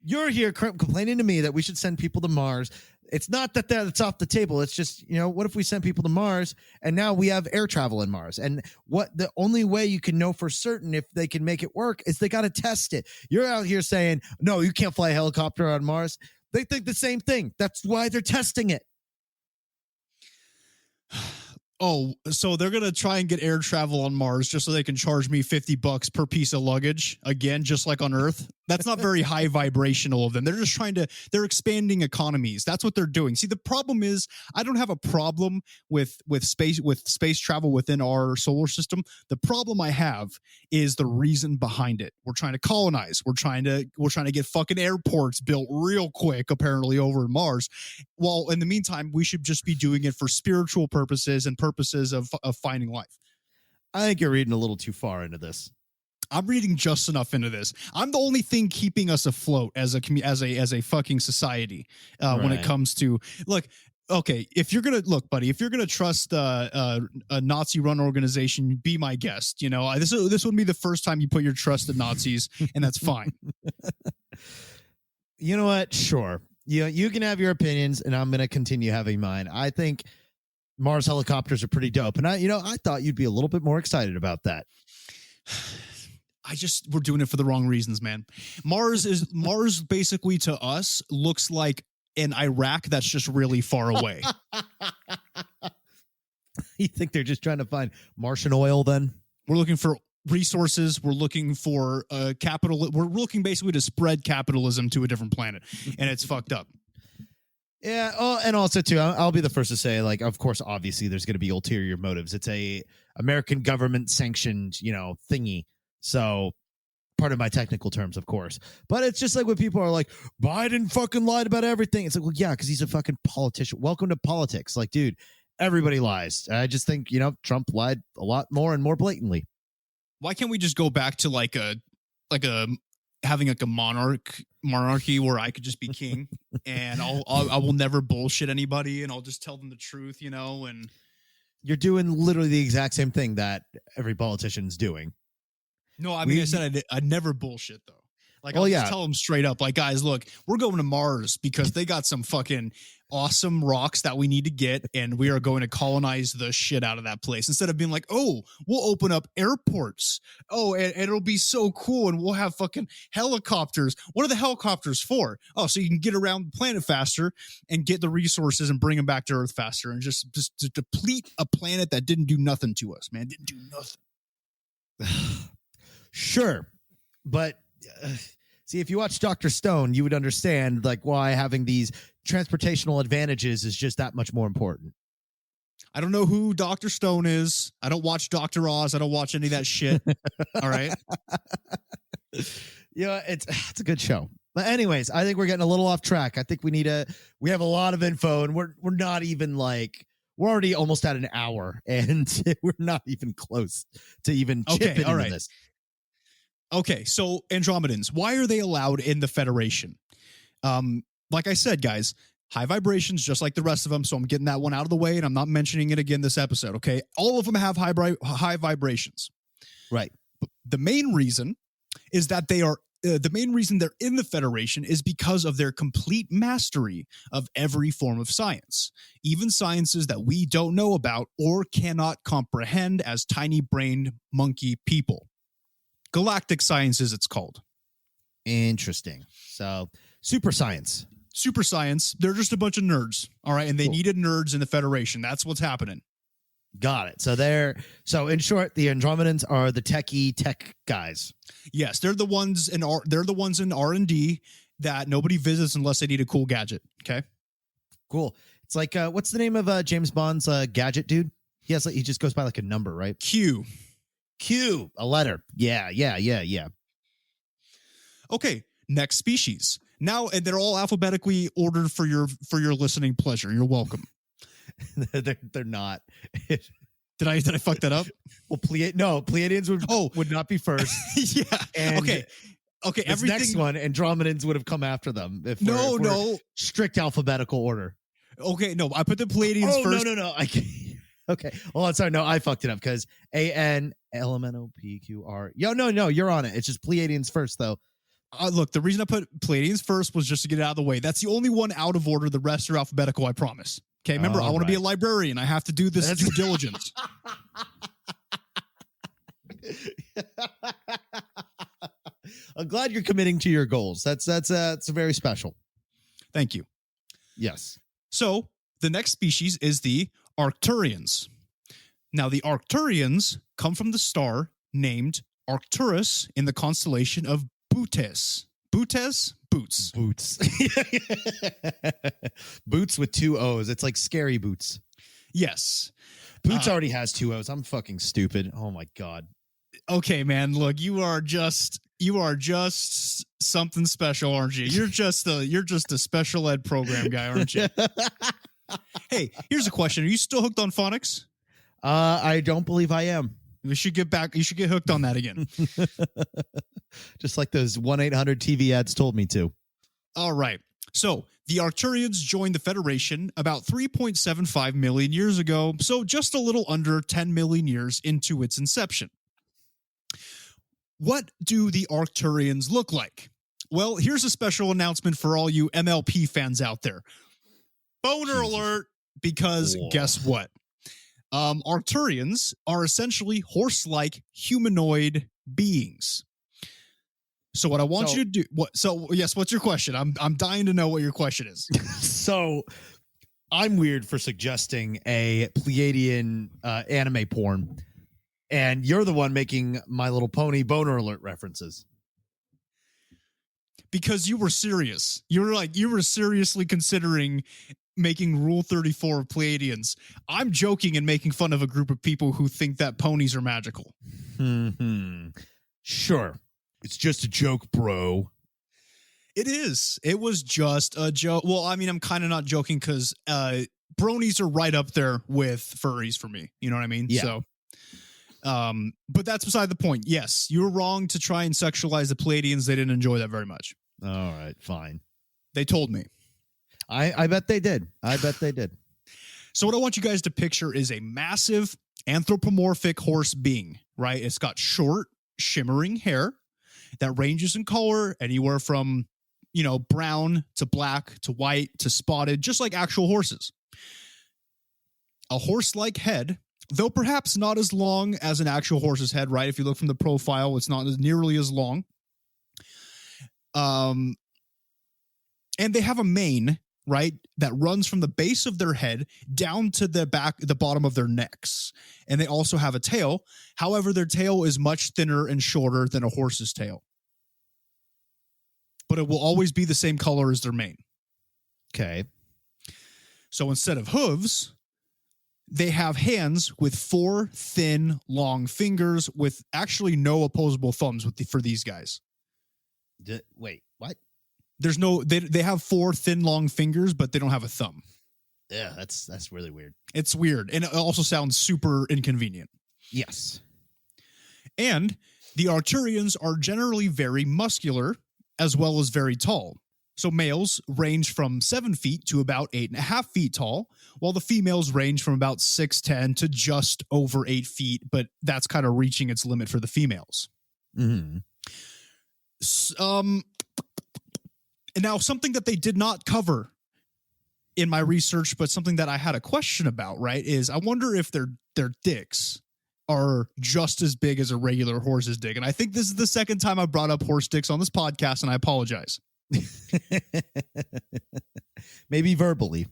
You're here complaining to me that we should send people to Mars. It's not that it's off the table. It's just, what if we send people to Mars and now we have air travel in Mars? And the only way you can know for certain if they can make it work is they got to test it. You're out here saying, no, you can't fly a helicopter on Mars. They think the same thing. That's why they're testing it. Oh, so they're going to try and get air travel on Mars just so they can charge me $50 per piece of luggage again, just like on Earth. That's not very high vibrational of them. They're just they're expanding economies. That's what they're doing. See, the problem is I don't have a problem with space travel within our solar system. The problem I have is the reason behind it. We're trying to colonize. We're trying to get fucking airports built real quick, apparently over in Mars. Well, in the meantime, we should just be doing it for spiritual purposes and purposes of finding life. I think you're reading a little too far into this. I'm reading just enough into this. I'm the only thing keeping us afloat as a fucking society when it comes to look. Okay, if you're gonna buddy, if you're gonna trust a Nazi-run organization, be my guest. This wouldn't be the first time you put your trust in Nazis, and that's fine. You know what? Sure. You can have your opinions, and I'm gonna continue having mine. I think Mars helicopters are pretty dope, and I thought you'd be a little bit more excited about that. We're doing it for the wrong reasons, man. Mars basically to us looks like an Iraq that's just really far away. You think they're just trying to find Martian oil then? We're looking for resources. We're looking for capital. We're looking basically to spread capitalism to a different planet, and it's fucked up. Yeah. Oh, and also too, I'll be the first to say, like, of course, obviously, there's going to be ulterior motives. It's a American government sanctioned, thingy. So, part of my technical terms, of course. But it's just like when people are like, Biden fucking lied about everything. It's like, well, yeah, because he's a fucking politician. Welcome to politics. Like, dude, everybody lies. I just think, Trump lied a lot more and more blatantly. Why can't we just go back to like a having like a monarchy where I could just be king and I will never bullshit anybody and I'll just tell them the truth, and you're doing literally the exact same thing that every politician's doing. No, I mean, I said I'd never bullshit though. Like, I'll just tell them straight up, like, guys, look, we're going to Mars because they got some fucking awesome rocks that we need to get, and we are going to colonize the shit out of that place. Instead of being like, oh, we'll open up airports. Oh, and it'll be so cool, and we'll have fucking helicopters. What are the helicopters for? Oh, so you can get around the planet faster and get the resources and bring them back to Earth faster and just to deplete a planet that didn't do nothing to us, man. Didn't do nothing. Sure, but see, if you watch Dr. Stone, you would understand like why having these transportational advantages is just that much more important. I don't know who Dr. Stone is. I don't watch Dr. Oz. I don't watch any of that shit. All right. It's a good show. But anyways, I think we're getting a little off track. I think we have a lot of info, and we're not even like, we're already almost at an hour, and we're not even close to even chipping into this. Okay, so Andromedans, why are they allowed in the Federation? Like I said, guys, high vibrations, just like the rest of them, so I'm getting that one out of the way, and I'm not mentioning it again this episode, okay? All of them have high vibrations. Right. But the main reason is that the main reason they're in the Federation is because of their complete mastery of every form of science, even sciences that we don't know about or cannot comprehend as tiny-brained monkey people. Galactic Sciences, it's called. Interesting. So, super science. Super science. They're just a bunch of nerds. All right. And they needed nerds in the Federation. That's what's happening. Got it. So in short, the Andromedans are the tech guys. Yes. They're the ones in R&D that nobody visits unless they need a cool gadget. Okay. Cool. It's like, what's the name of James Bond's gadget dude? He just goes by like a number, right? Q. A letter. Yeah. Okay, next species. Now, and they're all alphabetically ordered for your listening pleasure. You're welcome. they're not. Did I fuck that up? Well, Pleiadians would not be first. Yeah. And okay. This next one, Andromedans would have come after them. If no. we're strict alphabetical order. Okay, no, I put the Pleiadians first. No. I can't. Okay. Hold on. Sorry. No, I fucked it up because ANLMNOPQR. No, you're on it. It's just Pleiadians first, though. Look, the reason I put Pleiadians first was just to get it out of the way. That's the only one out of order. The rest are alphabetical, I promise. Okay, remember, I want to be a librarian. I have to do this due diligence. I'm glad you're committing to your goals. That's very special. Thank you. Yes. So the next species is the Arcturians. Now, the Arcturians come from the star named Arcturus in the constellation of Bootes. Bootes? Boots. Boots with 2 O's. It's like scary boots. Yes. Boots already has 2 O's. I'm fucking stupid. Oh my God. Okay, man. Look, you are just something special, aren't you? You're just a special ed program guy, aren't you? Hey, here's a question. Are you still hooked on phonics? I don't believe I am. We should get back. You should get hooked on that again. Just like those 1-800 TV ads told me to. All right. So the Arcturians joined the Federation about 3.75 million years ago. So just a little under 10 million years into its inception. What do the Arcturians look like? Well, here's a special announcement for all you MLP fans out there. Boner alert, because guess what? Arcturians are essentially horse-like humanoid beings. So what I want you to do, what's your question? I'm dying to know what your question is. So I'm weird for suggesting a Pleiadian anime porn, and you're the one making My Little Pony boner alert references. Because you were serious. You were seriously considering making Rule 34 of Pleiadians. I'm joking and making fun of a group of people who think that ponies are magical. Sure. It's just a joke, bro. It is. It was just a joke. Well, I mean, I'm kind of not joking because bronies are right up there with furries for me. You know what I mean? Yeah. So, but that's beside the point. Yes, you were wrong to try and sexualize the Pleiadians. They didn't enjoy that very much. All right, fine. They told me. I bet they did. So what I want you guys to picture is a massive anthropomorphic horse being, right? It's got short, shimmering hair that ranges in color anywhere from, brown to black to white to spotted, just like actual horses. A horse-like head, though perhaps not as long as an actual horse's head, right? If you look from the profile, it's not nearly as long. And they have a mane, right, that runs from the base of their head down to the bottom of their necks. And they also have a tail. However, their tail is much thinner and shorter than a horse's tail. But it will always be the same color as their mane. Okay. So instead of hooves, they have hands with 4 thin, long fingers with actually no opposable thumbs for these guys. Wait, what? There's no, they have 4 thin, long fingers, but they don't have a thumb. Yeah, that's really weird. It's weird. And it also sounds super inconvenient. Yes. And the Arcturians are generally very muscular as well as very tall. So males range from 7 feet to about 8.5 feet tall, while the females range from about 6'10" to just over 8 feet, but that's kind of reaching its limit for the females. Mm-hmm. And now something that they did not cover in my research, but something that I had a question about, right, is I wonder if their dicks are just as big as a regular horse's dick. And I think this is the second time I brought up horse dicks on this podcast, and I apologize. Maybe verbally.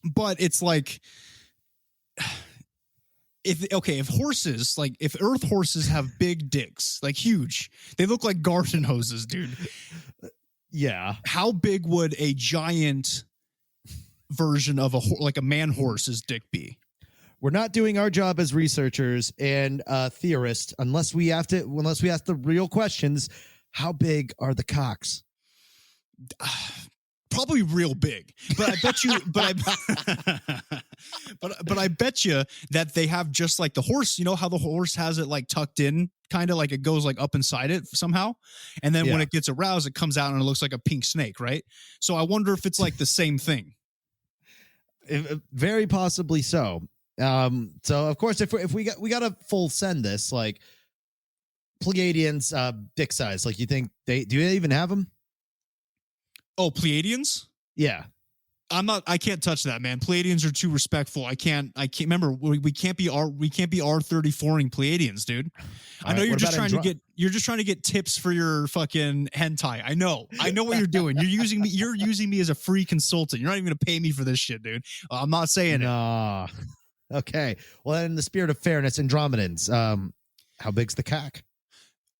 But it's like, if horses, like if earth horses have big dicks, like huge, they look like garden hoses, dude. Yeah. How big would a giant version of like a man horse's dick be? we're not doing our job as researchers and theorists unless we ask the real questions. How big are the cocks? Probably real big, but I bet you, but I bet you that they have just like the horse. You know how the horse has it like tucked in, kind of like it goes like up inside it somehow, and then when it gets aroused, it comes out and it looks like a pink snake, right? So I wonder if it's like the same thing. Very possibly so. So of course, if we got to full send this, like Pleiadians, dick size, like you think do they even have them? Oh, Pleiadians? Yeah. I can't touch that, man. Pleiadians are too respectful. I can't remember. We can't be R34ing Pleiadians, dude. I know you're just trying to get tips for your fucking hentai. I know what you're doing. You're using me as a free consultant. You're not even gonna pay me for this shit, dude. I'm not saying it. Okay. Well, in the spirit of fairness, Andromedans, how big's the cock?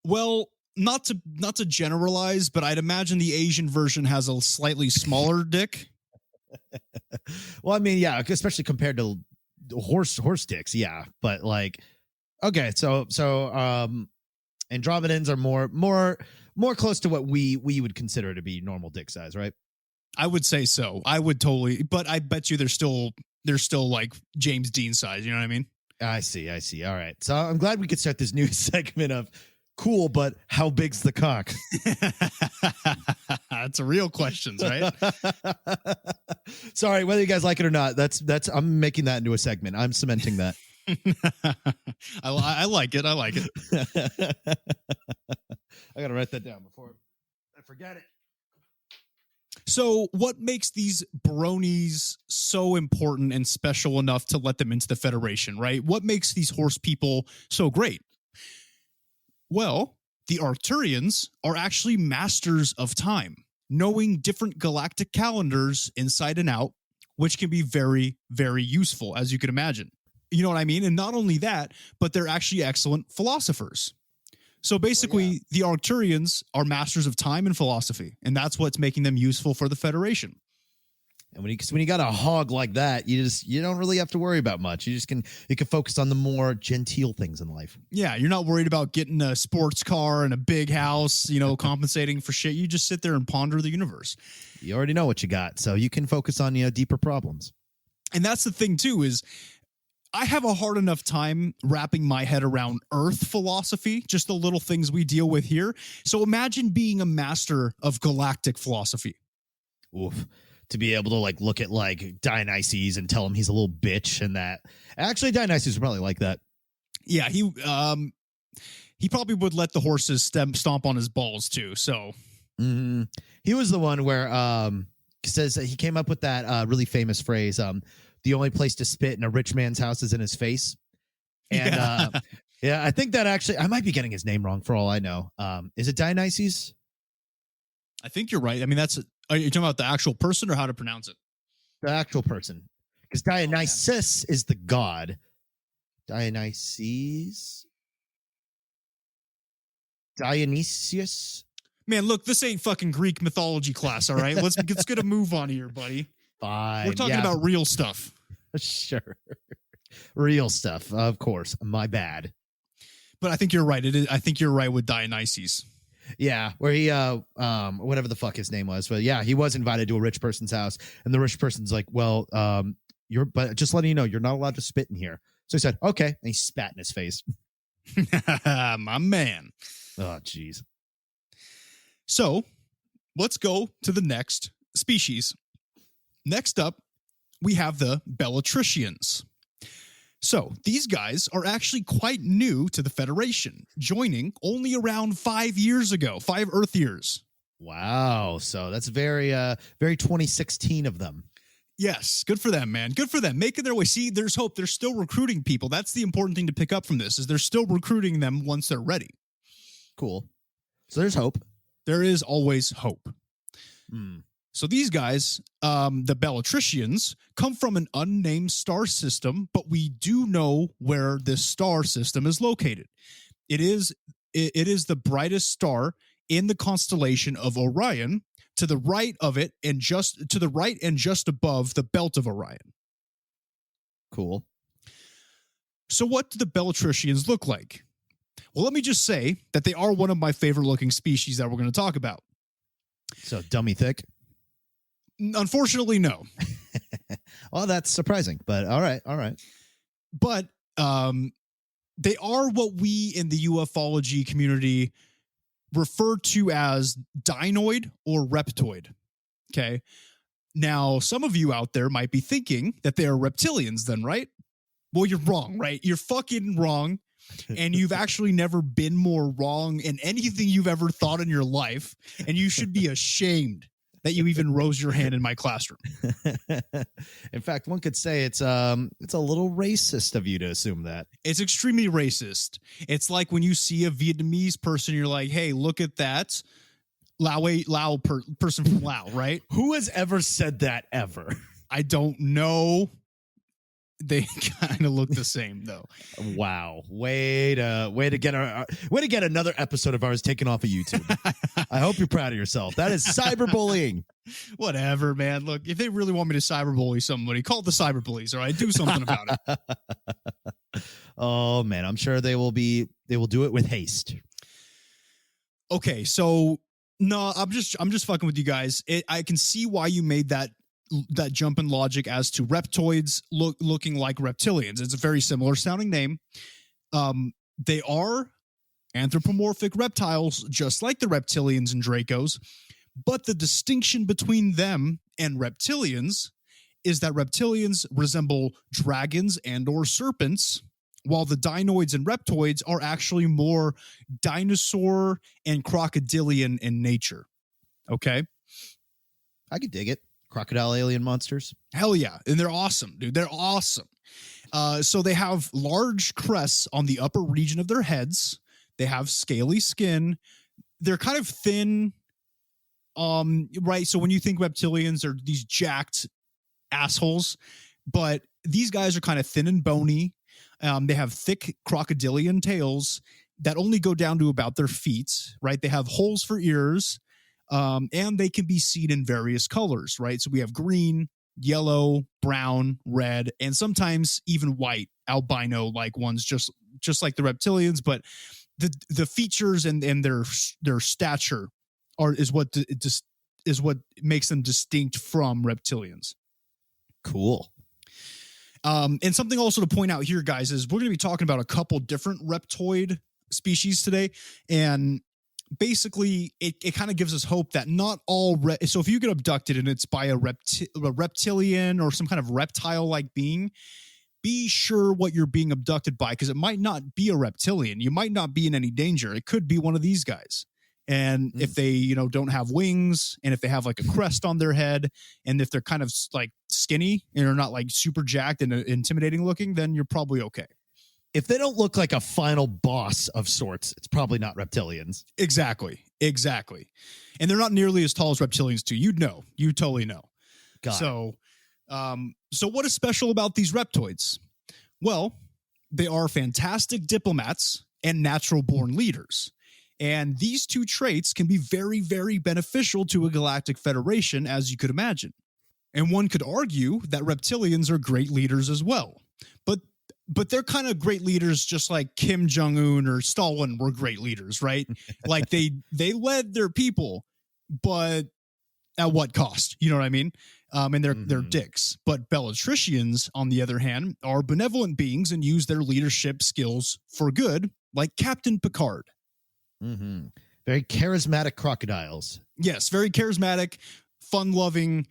Well, not to generalize, but I'd imagine the Asian version has a slightly smaller dick. Well, I mean, yeah, especially compared to horse dicks, yeah. But like, okay, so Andromedans are more close to what we would consider to be normal dick size, right? I would say so. I would totally, but I bet you they're still like James Dean size. You know what I mean? I see. All right. So I'm glad we could start this new segment of cool, but how big's the cock? That's a real question, right? Sorry, whether you guys like it or not, that's I'm making that into a segment. I'm cementing that. I like it. I gotta write that down before I forget it. So what makes these bronies so important and special enough to let them into the Federation, right? What makes these horse people so great? Well, the Arcturians are actually masters of time, knowing different galactic calendars inside and out, which can be very, very useful, as you can imagine. You know what I mean? And not only that, but they're actually excellent philosophers. So basically, the Arcturians are masters of time and philosophy, and that's what's making them useful for the Federation. And when you got a hog like that, you don't really have to worry about much. You can focus on the more genteel things in life. Yeah, you're not worried about getting a sports car and a big house, compensating for shit. You just sit there and ponder the universe. You already know what you got, so you can focus on deeper problems. And that's the thing too, is I have a hard enough time wrapping my head around Earth philosophy, just the little things we deal with here. So imagine being a master of galactic philosophy. Oof. To be able to look at Dionysus and tell him he's a little bitch, and that actually Dionysus would probably like that. Yeah, he probably would let the horses stomp on his balls too. So he was the one where says that he came up with that really famous phrase, the only place to spit in a rich man's house is in his face. And yeah, I think that actually I might be getting his name wrong for all I know. Is it Dionysus? I think you're right. I mean, are you talking about the actual person or how to pronounce it? The actual person. Because Dionysus is the god. Dionysius? Man, look, this ain't fucking Greek mythology class, all right? Let's get a move on here, buddy. Fine. We're talking about real stuff. Sure. Real stuff, of course. My bad. But I think you're right. I think you're right with Dionysus. Yeah, where he whatever the fuck his name was, but yeah, he was invited to a rich person's house, and the rich person's like, well, but just letting you know, you're not allowed to spit in here. So he said, okay, and he spat in his face. My man. Oh, jeez. So let's go to the next species. Next up, we have the Bellatricians. So these guys are actually quite new to the Federation, joining only around 5 years ago, 5 Earth years. Wow. So that's very 2016 of them. Yes. Good for them, man. Good for them. Making their way. See, there's hope. They're still recruiting people. That's the important thing to pick up from this, is they're still recruiting them once they're ready. Cool. So there's hope. There is always hope. So these guys, the Bellatricians, come from an unnamed star system, but we do know where this star system is located. It is the brightest star in the constellation of Orion, to the right of it, and just above the belt of Orion. Cool. So what do the Bellatricians look like? Well, let me just say that they are one of my favorite looking species that we're going to talk about. So dummy thick. Unfortunately, no. Well, that's surprising, but all right. But they are what we in the ufology community refer to as dinoid or reptoid. Okay. Now, some of you out there might be thinking that they are reptilians then, right? Well, you're wrong, right? You're fucking wrong. And you've actually never been more wrong in anything you've ever thought in your life. And you should be ashamed that you even rose your hand in my classroom. In fact, one could say it's a little racist of you to assume that. It's extremely racist. It's like when you see a Vietnamese person, you're like, hey, look at that person from Laos, right? Who has ever said that ever? I don't know. They kind of look the same, though. Wow, way to get another episode of ours taken off of YouTube. I hope you're proud of yourself. That is cyberbullying. Whatever, man. Look, if they really want me to cyberbully somebody, call the cyberbullies. All right, do something about it. Oh man, I'm sure they will do it with haste. Okay, so no, I'm just fucking with you guys. I can see why you made that jump in logic as to reptoids looking like reptilians. It's a very similar sounding name. They are anthropomorphic reptiles, just like the reptilians and Dracos. But the distinction between them and reptilians is that reptilians resemble dragons and or serpents, while the dinoids and reptoids are actually more dinosaur and crocodilian in nature. Okay? I could dig it. Crocodile alien monsters. Hell yeah. And they're awesome, dude. They're awesome. So they have large crests on the upper region of their heads. They have scaly skin. They're kind of thin. Right. So when you think reptilians are these jacked assholes, but these guys are kind of thin and bony. They have thick crocodilian tails that only go down to about their feet, right? They have holes for ears. And they can be seen in various colors, right? So we have green, yellow, brown, red, and sometimes even white, albino-like ones, just like the reptilians. But the features and their stature is what makes them distinct from reptilians. Cool. And something also to point out here, guys, is we're going to be talking about a couple different reptoid species today, and basically, it kind of gives us hope that not all... So if you get abducted and it's by a reptilian or some kind of reptile-like being, be sure what you're being abducted by, because it might not be a reptilian. You might not be in any danger. It could be one of these guys. And if they, don't have wings, and if they have like a crest on their head, and if they're kind of like skinny and are not like super jacked and intimidating looking, then you're probably okay. If they don't look like a final boss of sorts, it's probably not reptilians. Exactly. And they're not nearly as tall as reptilians too. You totally know. So what is special about these reptoids? Well, they are fantastic diplomats and natural born leaders. And these two traits can be very, very beneficial to a galactic federation, as you could imagine. And one could argue that reptilians are great leaders as well. But they're kind of great leaders, just like Kim Jong-un or Stalin were great leaders, right? Like they led their people, but at what cost? You know what I mean? And they're dicks. But Bellatricians, on the other hand, are benevolent beings and use their leadership skills for good, like Captain Picard. Mm-hmm. Very charismatic crocodiles. Yes, very charismatic, fun-loving,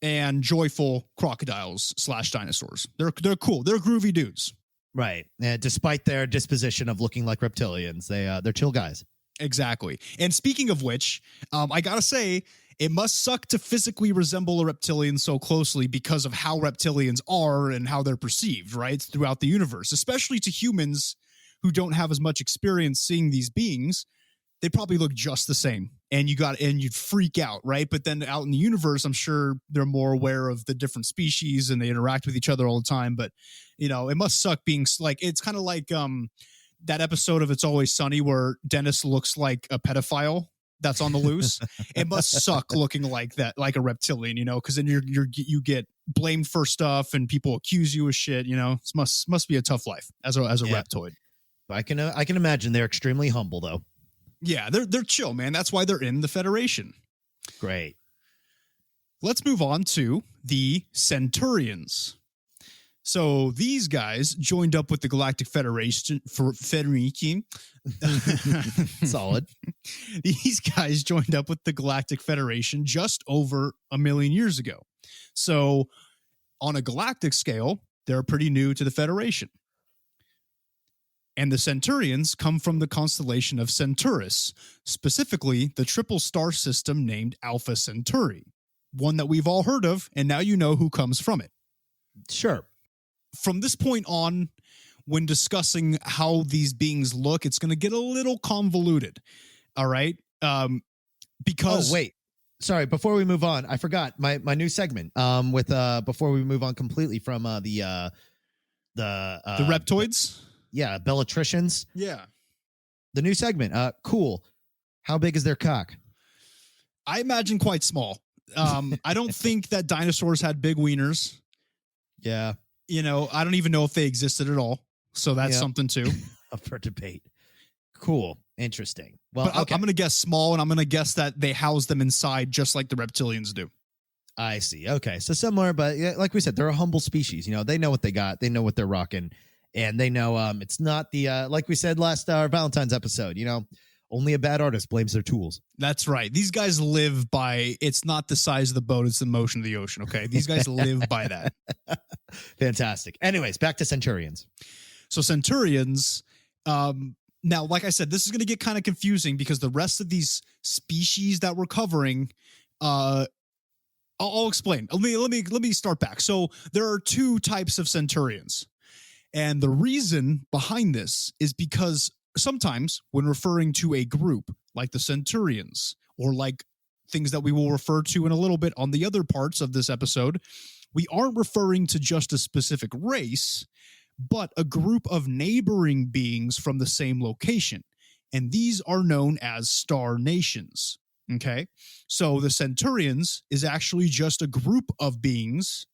and joyful crocodiles / dinosaurs. They're cool. They're groovy dudes. Right. Despite their disposition of looking like reptilians, they're chill guys. Exactly. And speaking of which, I gotta say, it must suck to physically resemble a reptilian so closely because of how reptilians are and how they're perceived, right, throughout the universe, especially to humans who don't have as much experience seeing these beings. They probably look just the same, and you'd freak out, right? But then out in the universe, I'm sure they're more aware of the different species and they interact with each other all the time. But it must suck being like, it's kind of like that episode of It's Always Sunny where Dennis looks like a pedophile that's on the loose. It must suck looking like that, like a reptilian, because then you get blamed for stuff and people accuse you of shit. You know, it must be a tough life as a reptoid. I can imagine they're extremely humble though. Yeah, they're chill, man. That's why they're in the Federation. Great. Let's move on to the Centurions. So these guys joined up with the Galactic Federation for Federation. Solid. These guys joined up with the Galactic Federation just over 1 million years ago. So on a galactic scale, they're pretty new to the Federation. And the Centurions come from the constellation of Centaurus, specifically the triple star system named Alpha Centauri, one that we've all heard of, and now you know who comes from it. Sure. From this point on, when discussing how these beings look, it's going to get a little convoluted. All right. Because wait, sorry. Before we move on, I forgot my new segment. Before we move on completely from the reptoids. Yeah, Bellatricians. Yeah. The new segment. Cool. How big is their cock? I imagine quite small. I don't think that dinosaurs had big wieners. Yeah. You know, I don't even know if they existed at all. So that's something too. Up for debate. Cool. Interesting. Well, but I'm going to guess small, and I'm going to guess that they house them inside just like the reptilians do. I see. Okay. So similar, but like we said, they're a humble species. You know, they know what they got. They know what they're rocking. And they know it's not the, like we said last Valentine's episode, you know, only a bad artist blames their tools. That's right. These guys live by, it's not the size of the boat, it's the motion of the ocean, okay? These guys live by that. Fantastic. Anyways, back to Centurions. So Centurions, now, like I said, this is going to get kind of confusing because the rest of these species that we're covering, I'll explain. Let me start back. So there are 2 types of Centurions. And the reason behind this is because sometimes when referring to a group like the Centurions or like things that we will refer to in a little bit on the other parts of this episode, we aren't referring to just a specific race, but a group of neighboring beings from the same location. And these are known as star nations. Okay. So the Centurions is actually just a group of beings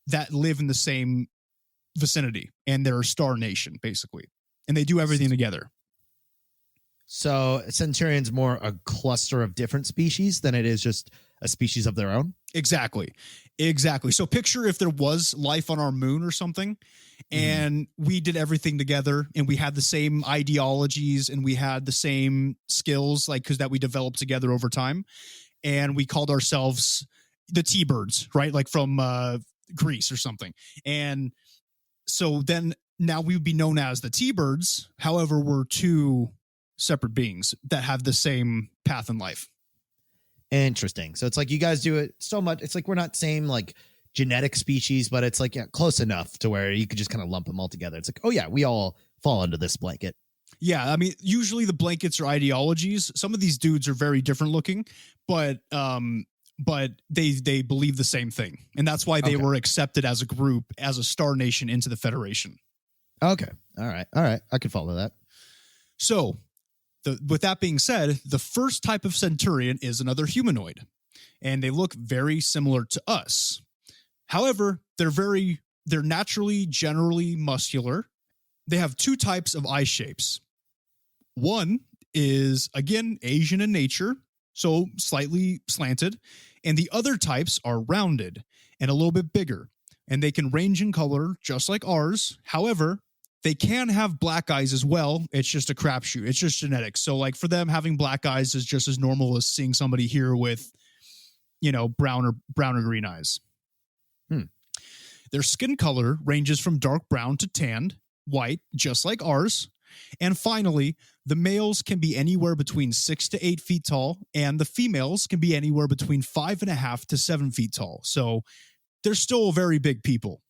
that live in the same vicinity, and they're a star nation, basically. And they do everything together. So Centurion's more a cluster of different species than it is just a species of their own? Exactly. So picture if there was life on our moon or something, and we did everything together, and we had the same ideologies, and we had the same skills, like, because that we developed together over time, and we called ourselves the T-Birds, right? Like from Greece or something. And so then now we would be known as the T-Birds. However, we're 2 separate beings that have the same path in life. Interesting. So it's like you guys do it so much. It's like we're not same like genetic species, but it's like close enough to where you could just kind of lump them all together. It's like, oh yeah, we all fall under this blanket. Yeah, I mean, usually the blankets are ideologies. Some of these dudes are very different looking, but they believe the same thing, and that's why they were accepted as a group, as a star nation, into the Federation. Okay, all right, I can follow that. So, with that being said, the first type of Centurion is another humanoid, and they look very similar to us. However, they're naturally generally muscular. They have 2 types of eye shapes. One is, again, Asian in nature, so slightly slanted, and the other types are rounded and a little bit bigger, and they can range in color just like ours. However, they can have black eyes as well. It's just a crapshoot. It's just genetics. So, like, for them, having black eyes is just as normal as seeing somebody here with, you know, brown or green eyes. Their skin color ranges from dark brown to tanned, white, just like ours. And finally, the males can be anywhere between 6 to 8 feet tall, and the females can be anywhere between 5.5 to 7 feet tall. So they're still very big people.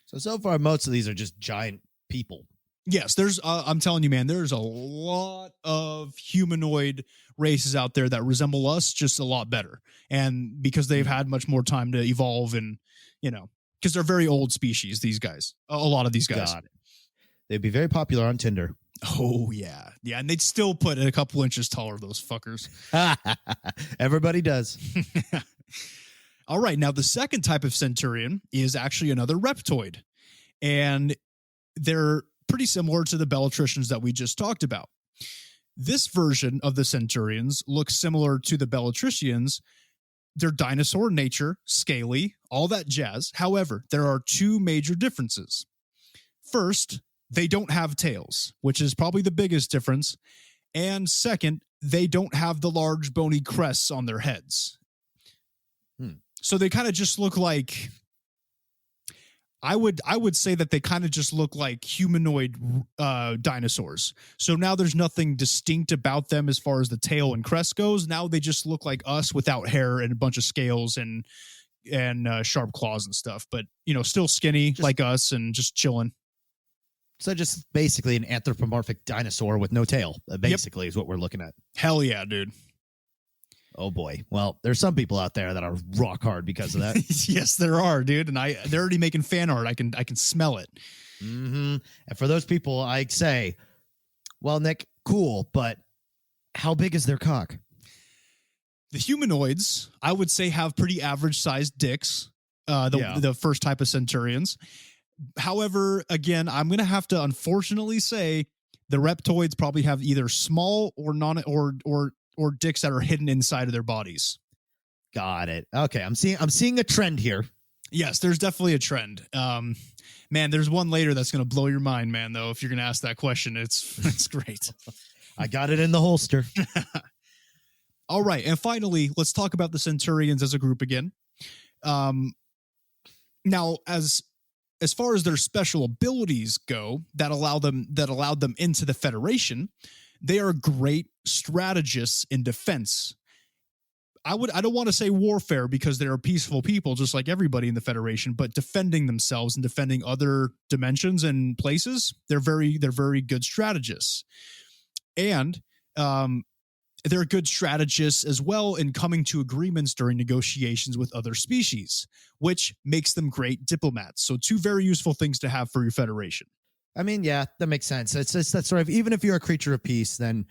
So far, most of these are just giant people. Yes, there's, I'm telling you, man, there's a lot of humanoid races out there that resemble us just a lot better. And because they've had much more time to evolve and, you know, because they're very old species, these guys, a lot of these guys. Got it. They'd be very popular on Tinder. Oh, yeah. Yeah, and they'd still put it a couple inches taller, those fuckers. Everybody does. All right. Now, the second type of Centurion is actually another reptoid, and they're pretty similar to the Bellatricians that we just talked about. This version of the Centurions looks similar to the Bellatricians. They're dinosaur in nature, scaly, all that jazz. However, there are two major differences. First, they don't have tails, which is probably the biggest difference. And second, they don't have the large bony crests on their heads. So they kind of just look like, I would say that they kind of just look like humanoid dinosaurs. So now there's nothing distinct about them as far as the tail and crest goes. Now they just look like us without hair and a bunch of scales and sharp claws and stuff. But, still skinny like us and just chilling. So just basically an anthropomorphic dinosaur with no tail, basically, is what we're looking at. Hell yeah, dude. Oh boy. Well, there's some people out there that are rock hard because of that. Yes, there are, dude. And they're already making fan art. I can smell it. Mm-hmm. And for those people, I say, well, Nick, cool, but how big is their cock? The humanoids, I would say, have pretty average sized dicks. The first type of Centurions. However, again, I'm going to have to unfortunately say the reptoids probably have either small or or dicks that are hidden inside of their bodies. Got it. Okay, I'm seeing a trend here. Yes, there's definitely a trend. Man, there's one later that's going to blow your mind, man, though, if you're going to ask that question. It's great. I got it in the holster. All right, and finally, let's talk about the Centurions as a group again. Now, as far as their special abilities go that allowed them into the Federation, they are great strategists in defense. I don't want to say warfare because they're peaceful people just like everybody in the Federation, but defending themselves and defending other dimensions and places, they're very good strategists. And they're good strategists as well in coming to agreements during negotiations with other species, which makes them great diplomats. So two very useful things to have for your Federation. I mean, yeah, that makes sense. It's just that sort of, even if you're a creature of peace, then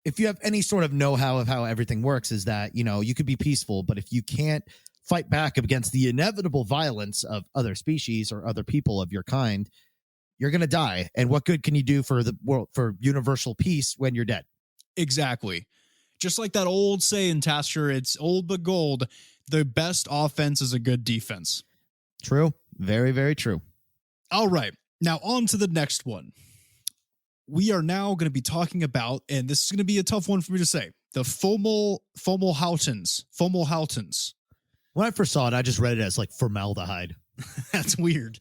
if you have any sort of know-how of how everything works, is that, you could be peaceful, but if you can't fight back against the inevitable violence of other species or other people of your kind, you're going to die. And what good can you do for the world, for universal peace, when you're dead? Exactly. Just like that old saying, Tasker, it's old but gold. The best offense is a good defense. True. Very, very true. All right. Now, on to the next one. We are now going to be talking about, and this is going to be a tough one for me to say, the Fomalhautans. When I first saw it, I just read it as like formaldehyde. That's weird.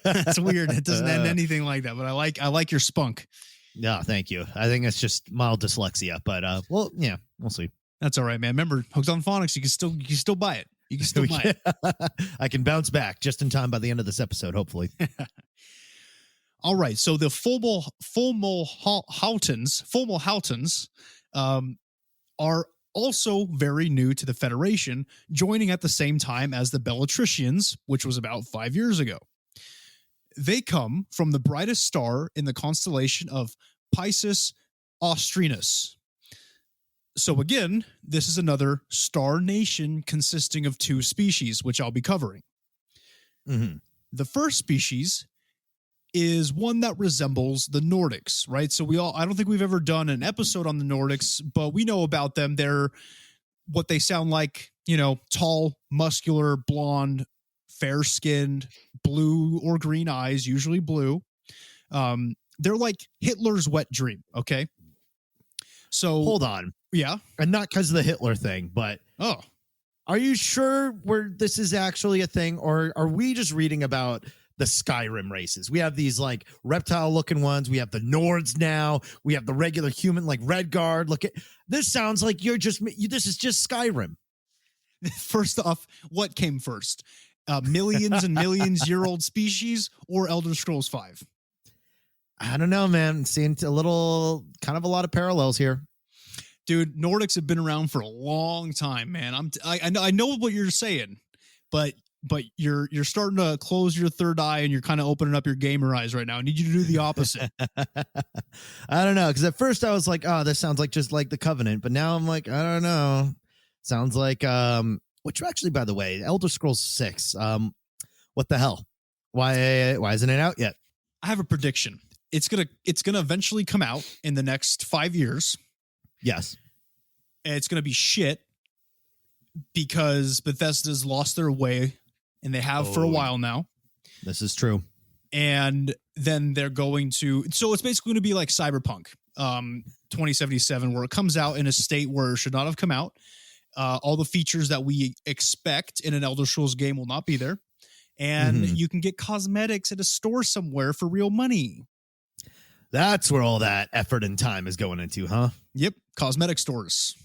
That's weird. It doesn't end anything like that, but I like your spunk. Yeah, thank you. I think it's just mild dyslexia, but well, yeah, we'll see. That's all right, man. Remember, Hooked on Phonics, you can still buy it. You can still buy it. I can bounce back just in time by the end of this episode, hopefully. All right, so the Fomalhautans are also very new to the Federation, joining at the same time as the Bellatricians, which was about 5 years ago. They come from the brightest star in the constellation of Pisces Austrinus. So again, this is another star nation consisting of two species, which I'll be covering. Mm-hmm. The first species is one that resembles the Nordics, right? So I don't think we've ever done an episode on the Nordics, but we know about them. They're what they sound like, tall, muscular, blonde, fair-skinned, blue or green eyes, usually blue. They're like Hitler's wet dream, okay? So hold on. Yeah. And not because of the Hitler thing, but are you sure this is actually a thing, or are we just reading about the Skyrim races? We have these like reptile-looking ones. We have the Nords now. We have the regular human like Redguard. Look at this. Sounds like this is just Skyrim. First off, what came first? Millions and millions year old species or Elder Scrolls 5? I don't know, man. Seeing a lot of parallels here. Dude, Nordics have been around for a long time, man. I know what you're saying, but you're starting to close your third eye and you're kind of opening up your gamer eyes right now. I need you to do the opposite. I don't know, because at first I was like, oh, this sounds like just like the Covenant, but now I'm like, I don't know. Sounds like which actually, by the way, Elder Scrolls 6. What the hell? Why isn't it out yet? I have a prediction. It's gonna eventually come out in the next 5 years. Yes. And it's gonna be shit because Bethesda's lost their way, and they have for a while now. This is true. And then they're going to, so it's basically going to be like Cyberpunk 2077, where it comes out in a state where it should not have come out. All the features that we expect in an Elder Scrolls game will not be there. And you can get cosmetics at a store somewhere for real money. That's where all that effort and time is going into, huh? Yep. Cosmetic stores.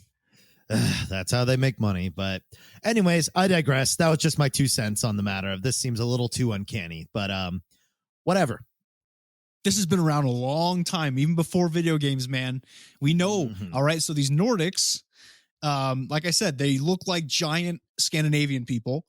That's how they make money. But anyways, I digress. That was just my 2 cents on the matter. This seems a little too uncanny, but whatever. This has been around a long time, even before video games, man. We know. All right. So these Nordics, like I said, they look like giant Scandinavian people.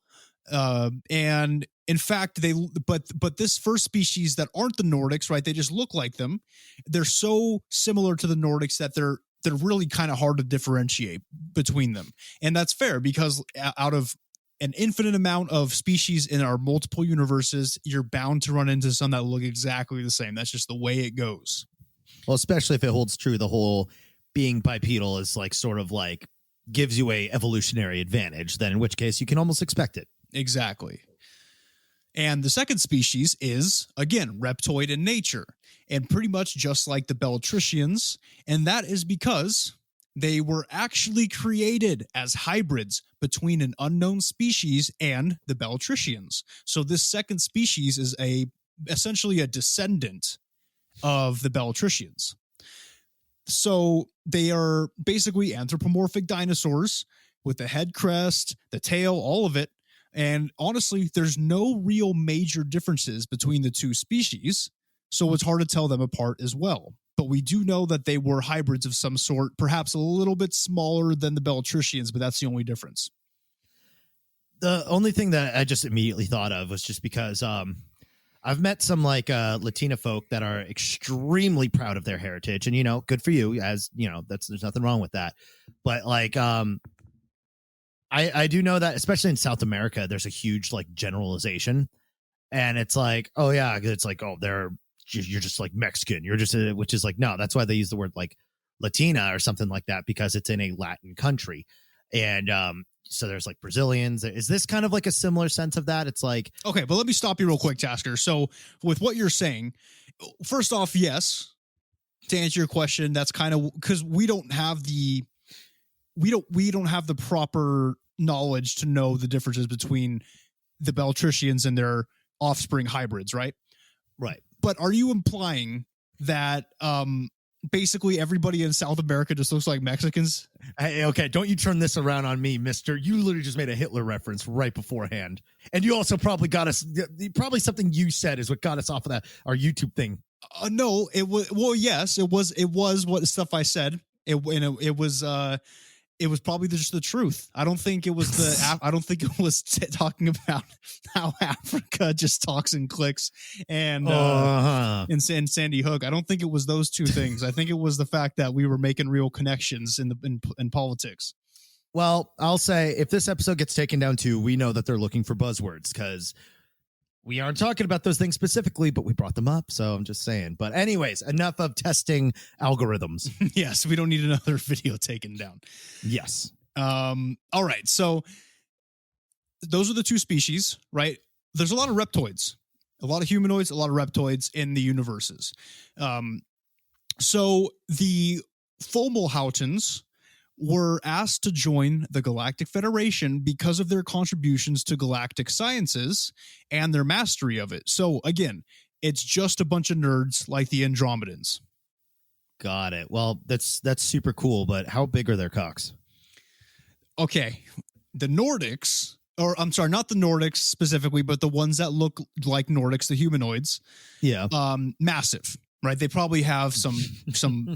And in fact, but this first species that aren't the Nordics, right? They just look like them. They're so similar to the Nordics that they're really kind of hard to differentiate between them. And that's fair because out of an infinite amount of species in our multiple universes, you're bound to run into some that look exactly the same. That's just the way it goes. Well, especially if it holds true, the whole being bipedal is like sort of like gives you a evolutionary advantage, then in which case you can almost expect it. Exactly. And the second species is, again, reptoid in nature, and pretty much just like the Bellatricians. And that is because they were actually created as hybrids between an unknown species and the Bellatricians. So this second species is essentially a descendant of the Bellatricians. So they are basically anthropomorphic dinosaurs with the head crest, the tail, all of it. And honestly, there's no real major differences between the two species, so it's hard to tell them apart as well. But we do know that they were hybrids of some sort, perhaps a little bit smaller than the Bellatricians, but that's the only difference. The only thing that I just immediately thought of was just because I've met some like Latina folk that are extremely proud of their heritage, and, you know, good for you, as you know, there's nothing wrong with that. But like, I do know that, especially in South America, there's a huge like generalization, and it's like, oh yeah, it's like, oh, you're just like Mexican, you're just which is like, no, that's why they use the word like Latina or something like that, because it's in a Latin country. And so there's like Brazilians. Is this kind of like a similar sense of that? It's like, okay, but let me stop you real quick, Tasker. So with what you're saying, first off, yes, to answer your question, that's kind of because we don't have the proper knowledge to know the differences between the Bellatricians and their offspring hybrids, right? Right. But are you implying that basically everybody in South America just looks like Mexicans? Hey, okay, don't you turn this around on me, mister. You literally just made a Hitler reference right beforehand. And you also probably got us, probably something you said is what got us off of our YouTube thing. No, it was, well, yes, it was what stuff I said. It was probably just the truth. I don't think it was I don't think it was talking about how Africa just talks and clicks and Sandy Hook. I don't think it was those two things. I think it was the fact that we were making real connections in politics. Well, I'll say if this episode gets taken down too, we know that they're looking for buzzwords because we aren't talking about those things specifically, but we brought them up. So I'm just saying. But anyways, enough of testing algorithms. Yes, we don't need another video taken down. Yes. All right. So those are the two species, right? There's a lot of reptoids, a lot of humanoids, a lot of reptoids in the universes. So the Fomalhautans were asked to join the Galactic Federation because of their contributions to galactic sciences and their mastery of it. So again, it's just a bunch of nerds like the Andromedans. Got it. Well, that's super cool, but how big are their cocks? Okay. The Nordics, or I'm sorry, not the Nordics specifically, but the ones that look like Nordics, the humanoids. Yeah. Massive, right? They probably have some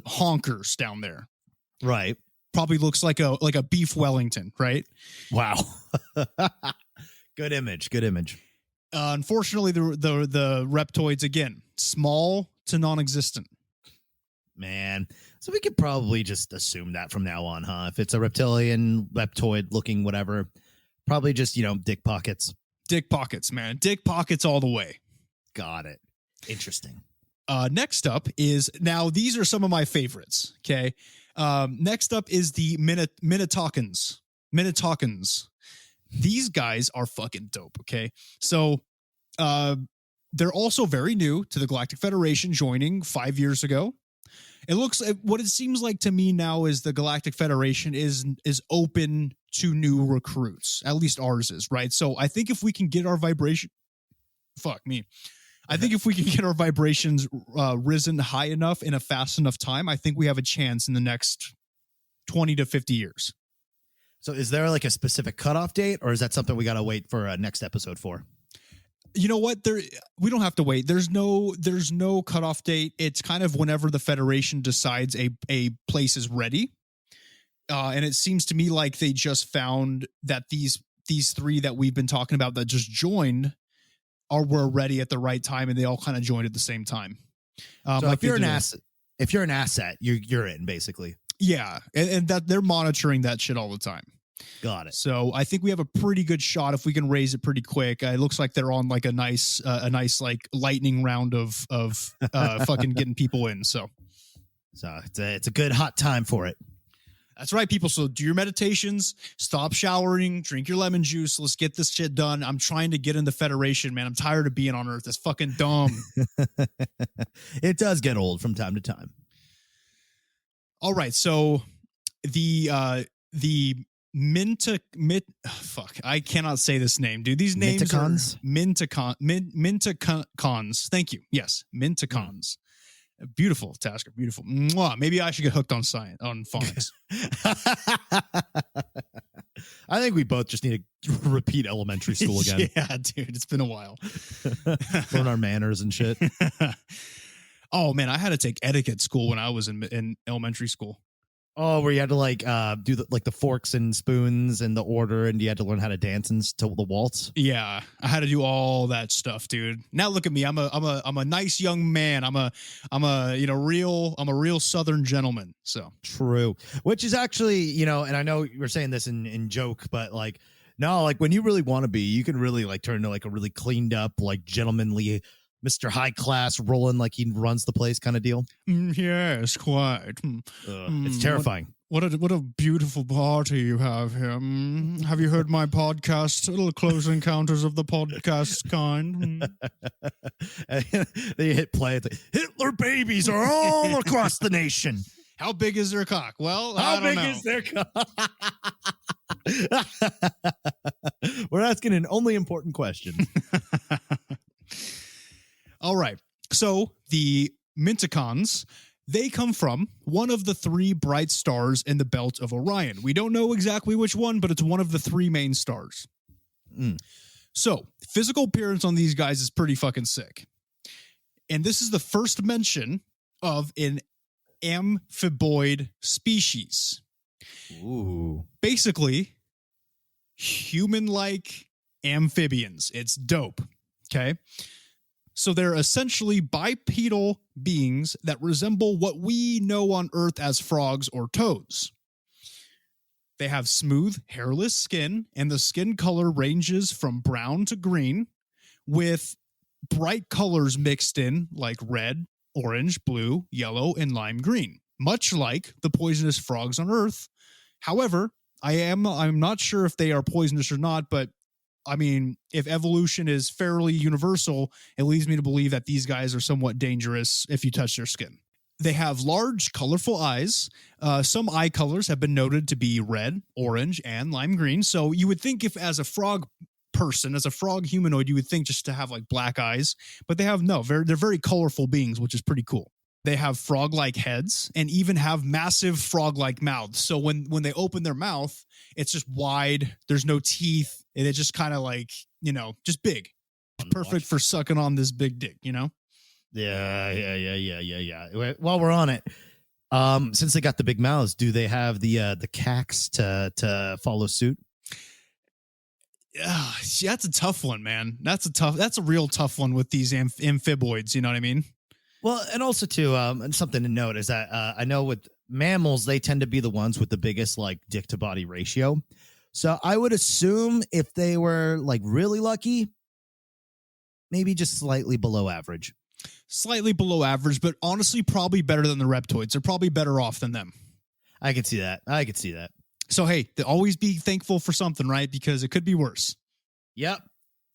honkers down there. Right. Probably looks like a beef Wellington, right? Wow. Good image. Unfortunately, the reptoids, again, small to non-existent. Man. So we could probably just assume that from now on, huh? If it's a reptilian, reptoid looking, whatever, Probably just, dick pockets. Dick pockets, man. Dick pockets all the way. Got it. Interesting. Next up is, now these are some of my favorites. Okay. Next up is the Minticons. These guys are fucking dope. Okay. So, they're also very new to the Galactic Federation, joining 5 years ago. It looks, what it seems like to me now is the Galactic Federation is open to new recruits. At least ours is, right? So I think if we can get our vibration, I think if we can get our vibrations risen high enough in a fast enough time, I think we have a chance in the next 20 to 50 years. So is there like a specific cutoff date, or is that something we got to wait for a next episode for? You know what? We don't have to wait. There's no cutoff date. It's kind of whenever the Federation decides a place is ready. And it seems to me like they just found that these three that we've been talking about that just joined were ready at the right time, and they all kind of joined at the same time. So like if you're an asset, you're in basically. Yeah, and that they're monitoring that shit all the time. Got it. So I think we have a pretty good shot if we can raise it pretty quick. It looks like they're on like a nice like lightning round of fucking getting people in. So it's a good hot time for it. That's right, people. So do your meditations, stop showering, drink your lemon juice. Let's get this shit done. I'm trying to get in the Federation, man. I'm tired of being on Earth. It's fucking dumb. It does get old from time to time. All right, so the I cannot say this name, dude. These names Minticons? are Minticons. Thank you. Yes, Minticons. Beautiful, Tasker. Beautiful. Mwah. Maybe I should get hooked on phonics. I think we both just need to repeat elementary school again. Yeah, dude. It's been a while. Learn our manners and shit. Oh man, I had to take etiquette school when I was in elementary school. Oh, where you had to do the forks and spoons and the order, and you had to learn how to dance and to the waltz. Yeah, I had to do all that stuff, dude. Now look at me. I'm a nice young man. I'm a real Southern gentleman. So true. Which is actually, and I know you're saying this in joke, but like no, like when you really want to be, you can really like turn into like a really cleaned up, like gentlemanly Mr. High Class, rolling like he runs the place kind of deal. Yes, quite. It's terrifying. What a beautiful party you have here. Have you heard my podcast, Little Close Encounters of the Podcast Kind? They hit play. It's like, Hitler babies are all across the nation. How big is their cock? Well, how I don't big know. is their cock? We're asking an only important question. All right. So the Minticons, they come from one of the three bright stars in the belt of Orion. We don't know exactly which one, but it's one of the three main stars. So physical appearance on these guys is pretty fucking sick. And this is the first mention of an amphiboid species. Ooh. Basically, human-like amphibians. It's dope. Okay. So they're essentially bipedal beings that resemble what we know on Earth as frogs or toads. They have smooth, hairless skin, and the skin color ranges from brown to green, with bright colors mixed in like red, orange, blue, yellow, and lime green, much like the poisonous frogs on Earth. However, I'm not sure if they are poisonous or not, but I mean, if evolution is fairly universal, it leads me to believe that these guys are somewhat dangerous if you touch their skin. They have large, colorful eyes. Some eye colors have been noted to be red, orange, and lime green. So you would think if as a frog person, as a frog humanoid, you would think just to have like black eyes, but they have they're very colorful beings, which is pretty cool. They have frog-like heads and even have massive frog-like mouths. So when they open their mouth, it's just wide. There's no teeth. And it's just kind of like, just big. Perfect for sucking on this big dick, Yeah. While we're on it, since they got the big mouths, do they have the cacks to follow suit? See, that's a tough one, man. That's a real tough one with these amphiboids. You know what I mean? Well, and also too, and something to note is that I know with mammals, they tend to be the ones with the biggest like dick to body ratio. So I would assume if they were like really lucky, maybe just slightly below average. Slightly below average, but honestly, probably better than the reptoids. They're probably better off than them. I could see that. I could see that. So, hey, always be thankful for something, right? Because it could be worse. Yep.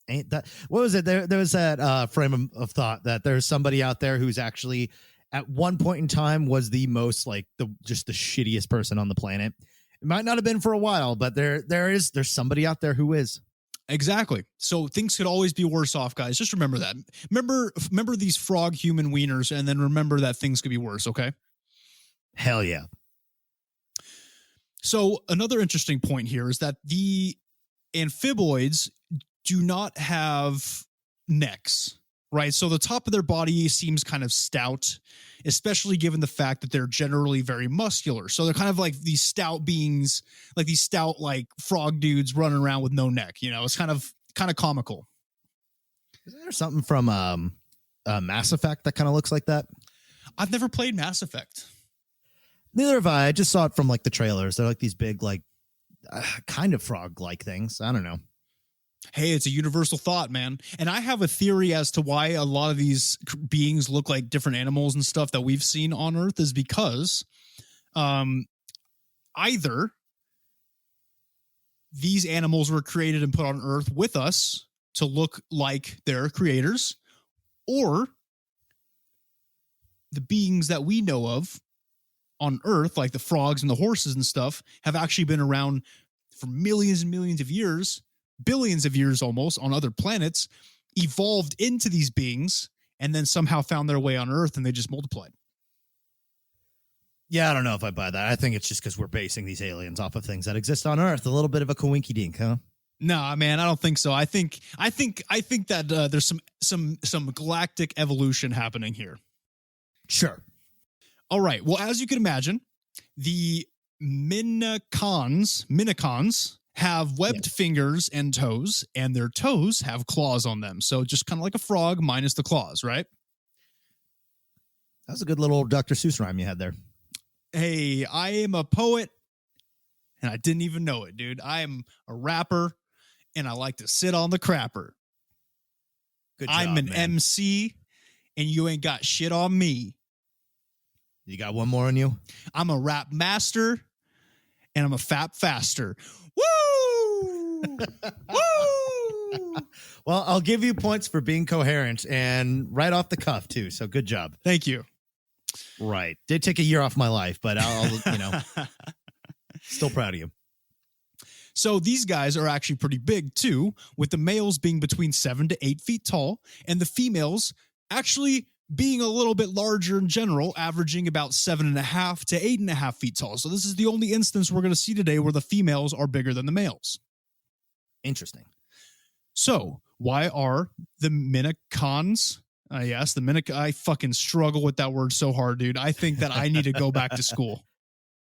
Ain't that, what was it? There was that frame of thought that there's somebody out there who's actually at one point in time was the most like just the shittiest person on the planet. It might not have been for a while, but there's somebody out there who is. Exactly. So things could always be worse off, guys. Just remember that. Remember these frog human wieners, and then remember that things could be worse, okay? Hell yeah. So another interesting point here is that the amphiboids do not have necks, right? So the top of their body seems kind of stout, especially given the fact that they're generally very muscular. So they're kind of like these stout beings, like these stout like frog dudes running around with no neck. You know, it's kind of comical. Isn't there something from Mass Effect that kind of looks like that? I've never played Mass Effect. Neither have I. I just saw it from like the trailers. They're like these big, like kind of frog-like things. I don't know. Hey, it's a universal thought, man. And I have a theory as to why a lot of these beings look like different animals and stuff that we've seen on Earth is because either these animals were created and put on Earth with us to look like their creators, or the beings that we know of on Earth, like the frogs and the horses and stuff, have actually been around for millions and millions of years, billions of years almost, on other planets, evolved into these beings, and then somehow found their way on Earth, and they just multiplied. Yeah, I don't know if I buy that. I think it's just because we're basing these aliens off of things that exist on Earth. A little bit of a coinky-dink, huh? No, man, I don't think so. I think that there's some galactic evolution happening here. Sure. All right. Well, as you can imagine, the Minticons have webbed fingers and toes, and their toes have claws on them. So just kind of like a frog minus the claws, right? That was a good little Dr. Seuss rhyme you had there. Hey, I am a poet, and I didn't even know it, dude. I am a rapper, and I like to sit on the crapper. Good job, I'm an man. MC, and you ain't got shit on me. You got one more on you? I'm a rap master, and I'm a fap faster. Woo! Woo! Well, I'll give you points for being coherent and right off the cuff, too. So good job. Thank you. Right. Did take a year off my life, but I'll still proud of you. So these guys are actually pretty big, too, with the males being between 7 to 8 feet tall, and the females actually being a little bit larger in general, averaging about 7.5 to 8.5 feet tall. So this is the only instance we're going to see today where the females are bigger than the males. Interesting. So why are the Minticons? Yes, the I fucking struggle with that word so hard, dude. I think that I need to go back to school.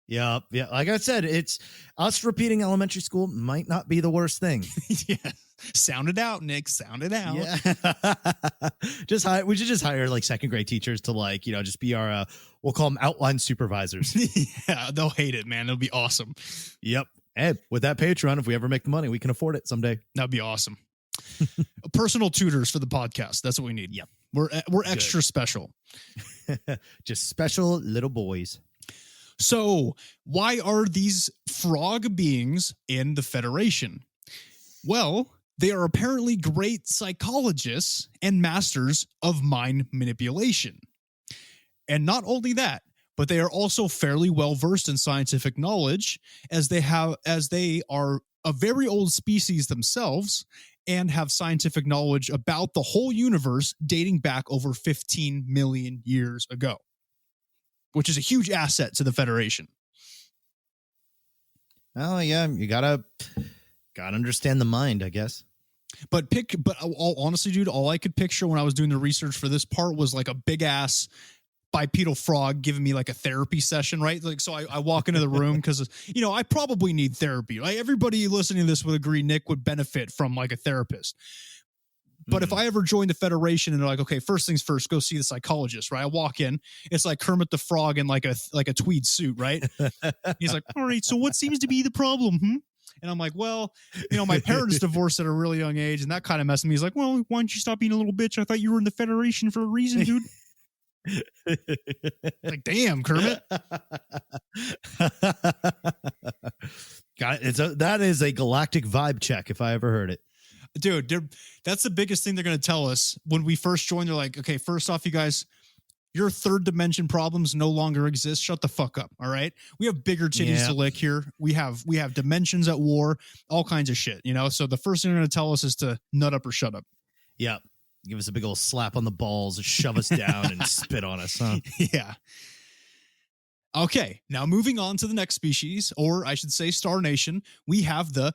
Yeah. Like I said, it's us repeating elementary school might not be the worst thing. Yeah. Sound it out, Nick. Sound it out. Yeah. We should just hire like second grade teachers to just be our we'll call them outline supervisors. Yeah, they'll hate it, man. It'll be awesome. Yep. Hey, with that Patreon, if we ever make the money, we can afford it someday. That'd be awesome. Personal tutors for the podcast. That's what we need. Yep. We're extra special. Just special little boys. So why are these frog beings in the Federation? Well, they are apparently great psychologists and masters of mind manipulation. And not only that, but they are also fairly well versed in scientific knowledge, as they are a very old species themselves and have scientific knowledge about the whole universe dating back over 15 million years ago, which is a huge asset to the Federation. Oh yeah, you gotta understand the mind, I guess. But honestly, dude, all I could picture when I was doing the research for this part was like a big ass bipedal frog giving me like a therapy session, right? Like, so I walk into the room because, I probably need therapy. Like, everybody listening to this would agree Nick would benefit from like a therapist. But if I ever joined the Federation and they're like, okay, first things first, go see the psychologist, right? I walk in, it's like Kermit the Frog in like a tweed suit, right? He's like, all right, so what seems to be the problem? And I'm like, well, my parents divorced at a really young age, and that kind of messed me. He's like, well, why don't you stop being a little bitch? I thought you were in the Federation for a reason, dude. Like, damn, Kermit. That is a galactic vibe check if I ever heard it. Dude, that's the biggest thing they're going to tell us when we first join. They're like, okay, first off, you guys, your third dimension problems no longer exist. Shut the fuck up. All right. We have bigger titties to lick here. We have dimensions at war, all kinds of shit, So the first thing they're going to tell us is to nut up or shut up. Yeah. Give us a big old slap on the balls, shove us down and spit on us. Huh? Yeah. Okay. Now moving on to the next species, or I should say Star Nation, we have the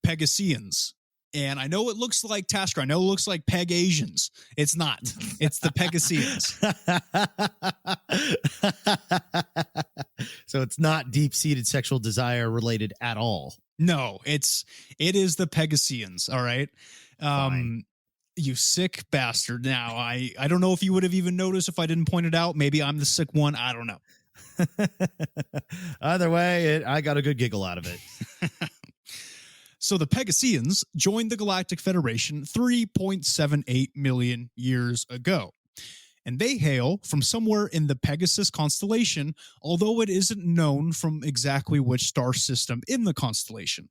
Pegasians. And I know it looks like Tasker. I know it looks like Pegasians. It's not. It's the Pegasians. So it's not deep-seated sexual desire related at all. No, it is the Pegasians. All right. You sick bastard. Now, I don't know if you would have even noticed if I didn't point it out. Maybe I'm the sick one. I don't know. Either way, I got a good giggle out of it. So the Pegasians joined the Galactic Federation 3.78 million years ago. And they hail from somewhere in the Pegasus constellation, although it isn't known from exactly which star system in the constellation.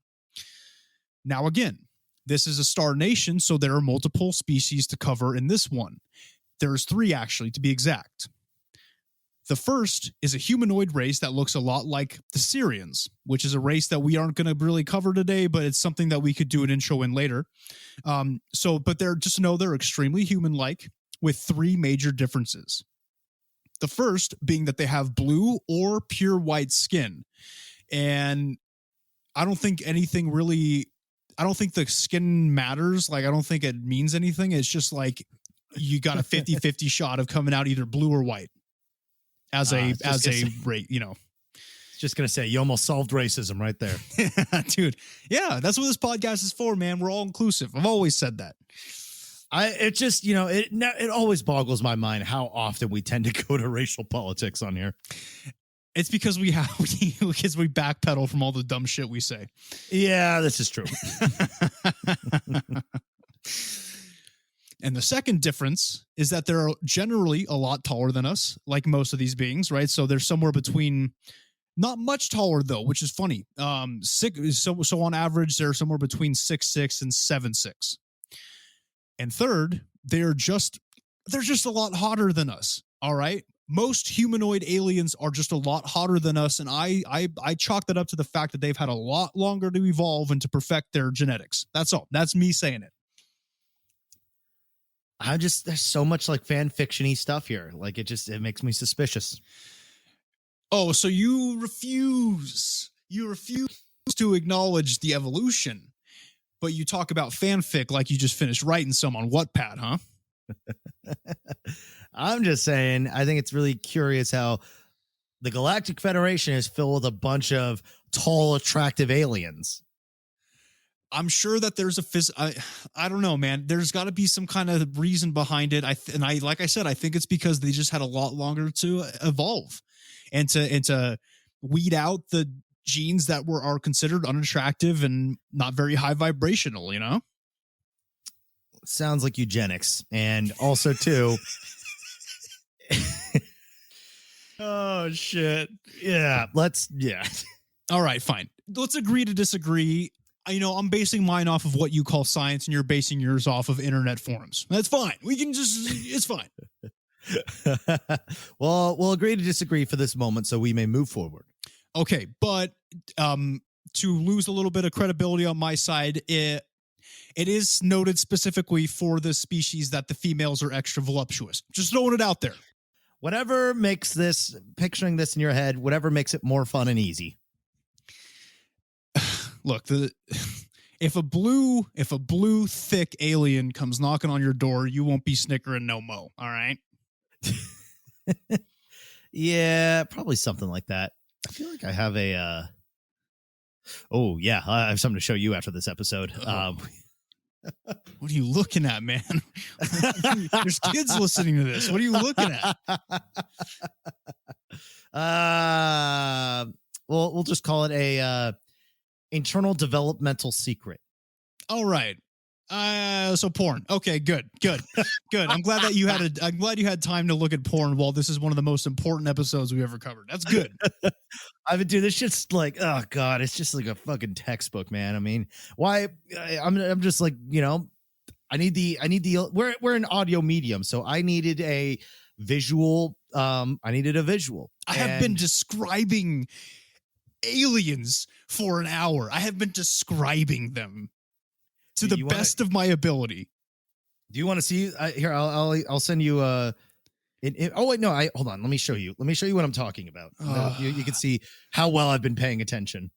Now again, this is a star nation, so there are multiple species to cover in this one. There's 3 actually, to be exact. The first is a humanoid race that looks a lot like the Syrians, which is a race that we aren't going to really cover today, but it's something that we could do an intro in later. But they're extremely human-like with 3 major differences. The first being that they have blue or pure white skin. And I don't think the skin matters. Like, I don't think it means anything. It's just like you got a 50-50 shot of coming out either blue or white. As a rate, Just gonna say, you almost solved racism right there. Dude. Yeah, that's what this podcast is for, man. We're all inclusive. I've always said that. It always boggles my mind how often we tend to go to racial politics on here. It's because we backpedal from all the dumb shit we say. Yeah, this is true. And the second difference is that they're generally a lot taller than us, like most of these beings, right? So they're somewhere between, not much taller though, which is funny. So on average, they're somewhere between 6'6" and 7'6". And third, they're just a lot hotter than us. All right. Most humanoid aliens are just a lot hotter than us, and I chalk that up to the fact that they've had a lot longer to evolve and to perfect their genetics. That's all. That's me saying it. There's so much like fan fiction-y stuff here. Like it makes me suspicious. Oh, so you refuse to acknowledge the evolution, but you talk about fanfic like you just finished writing some on Wattpad, huh? I'm just saying, I think it's really curious how the Galactic Federation is filled with a bunch of tall, attractive aliens. I'm sure that there's I don't know, man. There's got to be some kind of reason behind it. Like I said, I think it's because they just had a lot longer to evolve and to weed out the genes that are considered unattractive and not very high vibrational, Sounds like eugenics. And also too, oh shit. Yeah. All right, fine. Let's agree to disagree. I'm basing mine off of what you call science, and you're basing yours off of internet forums. That's fine. It's fine. Well, we'll agree to disagree for this moment so we may move forward. Okay, but to lose a little bit of credibility on my side, it is noted specifically for the species that the females are extra voluptuous. Just throwing it out there. Whatever makes picturing this in your head, whatever makes it more fun and easy. Look, if a blue thick alien comes knocking on your door, you won't be snickering no mo. All right. Yeah, probably something like that. I feel like I have I have something to show you after this episode. What are you looking at, man? There's kids listening to this. What are you looking at? We'll just call it internal developmental secret. All right. So porn. Okay, good. I'm glad that I'm glad you had time to look at porn while this is one of the most important episodes we've ever covered. That's good. I would do this shit's like, oh God, it's just like a fucking textbook, man. I mean, why I'm just like, I need the we're an audio medium, so I needed a visual. I have been describing aliens for an hour. I have been describing them to the best of my ability. Do you want to see? Here, I'll send you. Oh wait, no. Hold on. Let me show you. Let me show you what I'm talking about. You can see how well I've been paying attention.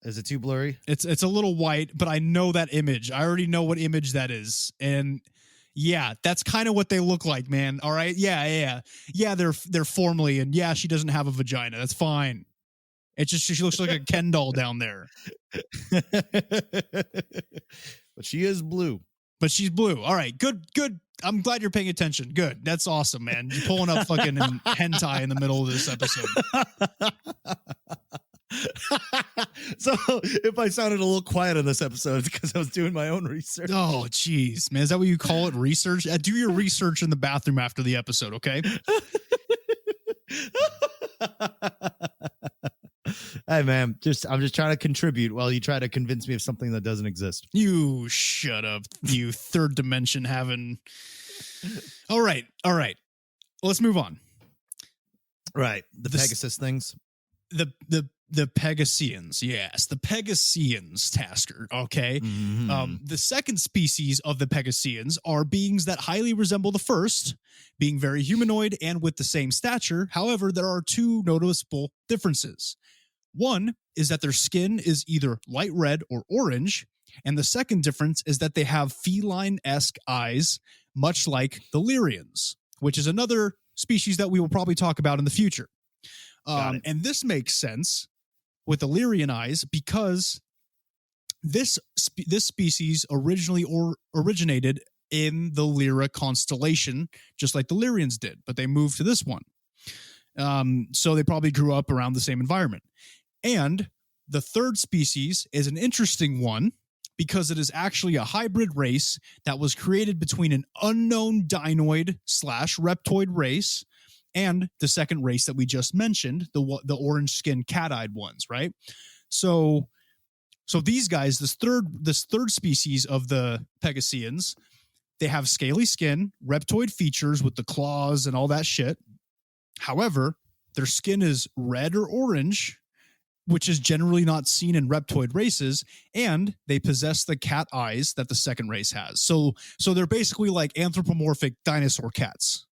Is it too blurry? It's a little white, but I know that image. I already know what image that is, and yeah, that's kind of what they look like, man. All right, yeah. They're formally, and yeah, she doesn't have a vagina. That's fine. It's just she looks like a Ken doll down there. But she is blue. But she's blue. All right, good. I'm glad you're paying attention. Good. That's awesome, man. You're pulling up fucking hentai in the middle of this episode. So if I sounded a little quiet on this episode, it's because I was doing my own research. Oh, geez, man. Is that what you call it? Research? Do your research in the bathroom after the episode, okay? Hey, man, I'm just trying to contribute while you try to convince me of something that doesn't exist. You shut up, you third dimension having. All right. Let's move on. Right. The Pegasus things. The Pegasians, yes, the Pegasians, Tasker. Okay, the second species of the Pegasians are beings that highly resemble the first, being very humanoid and with the same stature. However, there are two noticeable differences. One is that their skin is either light red or orange, and the second difference is that they have feline-esque eyes, much like the Lyrians, which is another species that we will probably talk about in the future. And this makes sense with the Lyrian eyes because this species originally originated in the Lyra constellation, just like the Lyrians did, but they moved to this one. So they probably grew up around the same environment. And the third species is an interesting one because it is actually a hybrid race that was created between an unknown dinoid/reptoid race and the second race that we just mentioned, the orange-skinned cat-eyed ones, right? So these guys, this third species of the Pegasians, they have scaly skin, reptoid features with the claws and all that shit. However, their skin is red or orange, which is generally not seen in reptoid races, and they possess the cat eyes that the second race has. So they're basically like anthropomorphic dinosaur cats.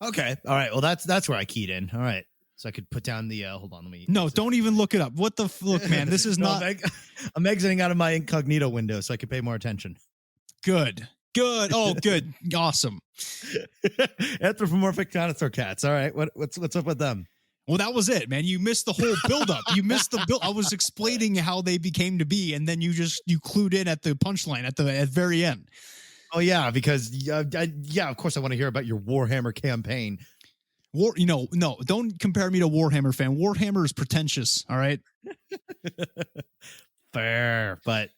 Okay. All right. Well, that's where I keyed in. All right. So I could put down the hold on, let me. No, don't even look it up. What the look, man? This is not. I'm exiting out of my incognito window so I can pay more attention. Good. Oh, good. Awesome. Anthropomorphic dinosaur cats. All right. What's up with them? Well, that was it, man. You missed the whole buildup. You missed the build. I was explaining how they became to be, and then you clued in at the punchline at the very end. Oh yeah, because of course I want to hear about your Warhammer campaign. No, don't compare me to Warhammer fan. Warhammer is pretentious. All right. Fair, but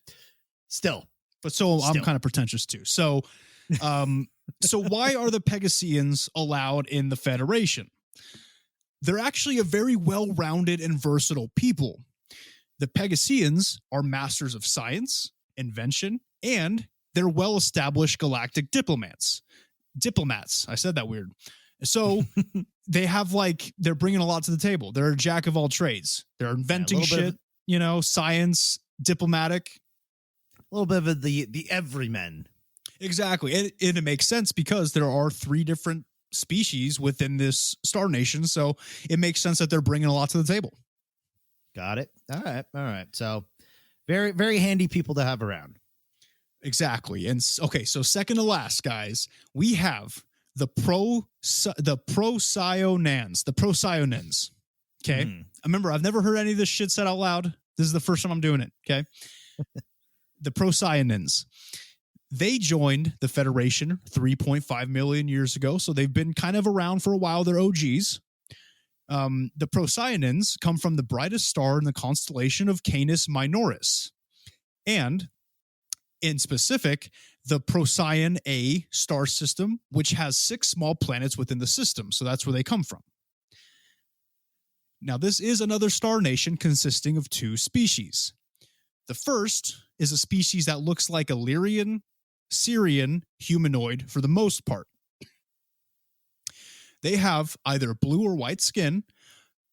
still. I'm kind of pretentious too. So why are the Pegasians allowed in the Federation? They're actually a very well-rounded and versatile people. The Pegasians are masters of science, invention, and they're well-established galactic diplomats. I said that weird. So they have they're bringing a lot to the table. They're a jack of all trades. They're inventing shit, science, diplomatic. A little bit of the everyman. Exactly. And it makes sense because there are 3 different species within this star nation, so it makes sense that they're bringing a lot to the table. Got it. All right. So very, very handy people to have around. Exactly. And okay, so second to last, guys, we have the Pro Cyanines. Okay. Remember, I've never heard any of this shit said out loud. This is the first time I'm doing it. Okay. The Pro Cyanines. They joined the Federation 3.5 million years ago, so they've been kind of around for a while. They're OGs. The Pro Cyanines come from the brightest star in the constellation of Canis Minoris. And in specific, the Procyon A star system, which has 6 small planets within the system. So that's where they come from. Now, this is another star nation consisting of 2 species. The first is a species that looks like a Lyrian, Syrian humanoid for the most part. They have either blue or white skin,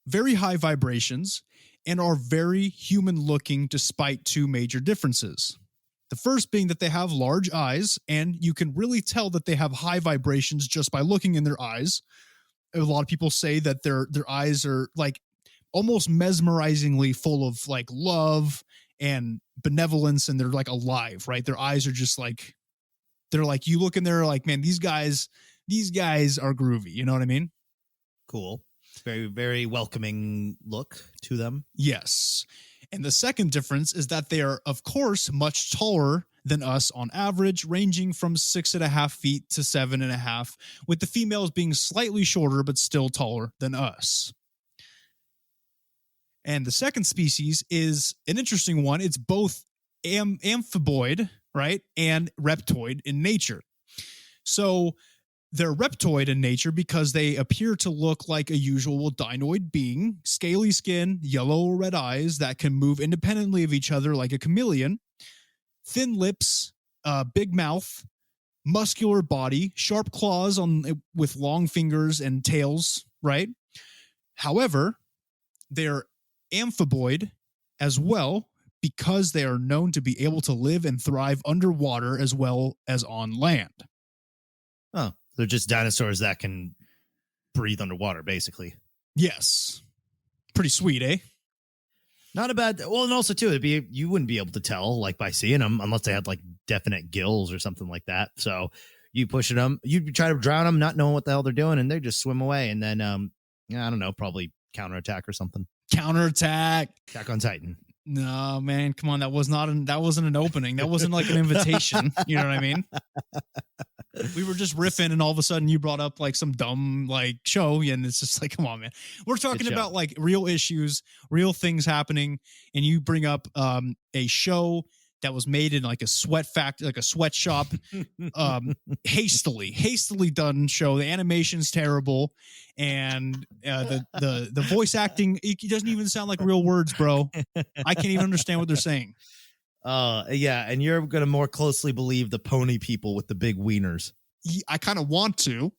very high vibrations, and are very human-looking despite 2 major differences. The first being that they have large eyes, and you can really tell that they have high vibrations just by looking in their eyes. A lot of people say that their eyes are like almost mesmerizingly full of like love and benevolence, and they're like alive, right? Their eyes are just like, they're like, you look in there like, man, these guys are groovy. You know what I mean? Cool. Very, very welcoming look to them. Yes. And the second difference is that they are, of course, much taller than us on average, ranging from 6.5 feet to 7.5, with the females being slightly shorter, but still taller than us. And the second species is an interesting one. It's both amphiboid, right, and reptoid in nature. So they're reptoid in nature because they appear to look like a usual dinoid being, scaly skin, yellow or red eyes that can move independently of each other like a chameleon, thin lips, big mouth, muscular body, sharp claws with long fingers and tails, right? However, they're amphiboid as well because they are known to be able to live and thrive underwater as well as on land. Oh, they're just dinosaurs that can breathe underwater, basically. Yes. Pretty sweet, eh? Not a bad. Well, and also too, you wouldn't be able to tell like by seeing them unless they had like definite gills or something like that. So you pushing them, you try to drown them, not knowing what the hell they're doing, and they just swim away. And then, I don't know, probably counterattack or something. Counterattack. Attack on Titan. No, man, come on. That wasn't an opening. That wasn't like an invitation. You know what I mean? We were just riffing, and all of a sudden you brought up like some dumb like show, and it's just like, come on, man. We're talking about like real issues, real things happening, and you bring up a show that was made in like a sweatshop, hastily done show. The animation's terrible, and the voice acting, it doesn't even sound like real words, bro. I can't even understand what they're saying. Yeah, and you're gonna more closely believe the pony people with the big wieners. I kind of want to,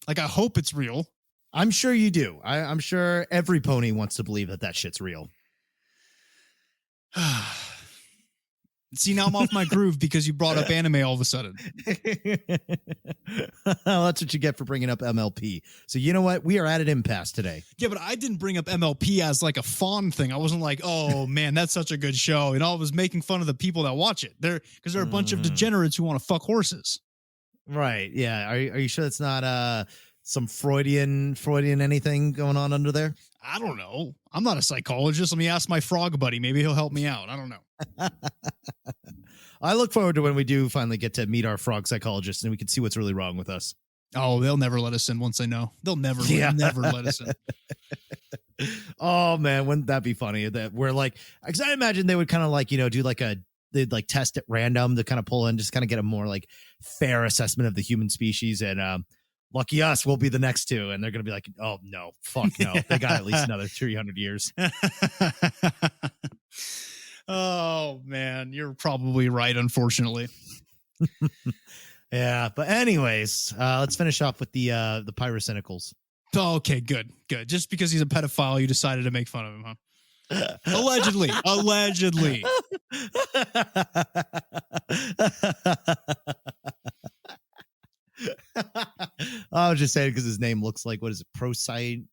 like, I hope it's real. I'm sure you do. I'm sure every pony wants to believe that shit's real. See, now I'm off my groove because you brought up anime all of a sudden. Well, that's what you get for bringing up MLP. So you know what? We are at an impasse today. Yeah, but I didn't bring up MLP as like a fun thing. I wasn't like, oh man, that's such a good show. You know, I was making fun of the people that watch it. Because they're a bunch of degenerates who want to fuck horses. Right. Yeah. Are you sure it's not some Freudian anything going on under there? I don't know. I'm not a psychologist. Let me ask my frog buddy. Maybe he'll help me out. I don't know. I look forward to when we do finally get to meet our frog psychologist and we can see what's really wrong with us. Oh, they'll never let us in once they know. They'll never let us in. Oh man, wouldn't that be funny? That we're like, because I imagine they would kind of like, do like they'd like test at random to kind of pull in, just kind of get a more like fair assessment of the human species. And lucky us, we'll be the next two. And they're going to be like, oh no, fuck no. They got at least another 300 years. Oh man, you're probably right, unfortunately. Yeah, but anyways, let's finish off with the pyrocynicals. Oh, okay, good. Just because he's a pedophile, you decided to make fun of him, huh? Allegedly. I was just saying because his name looks like, what is it? Pro Cyanines.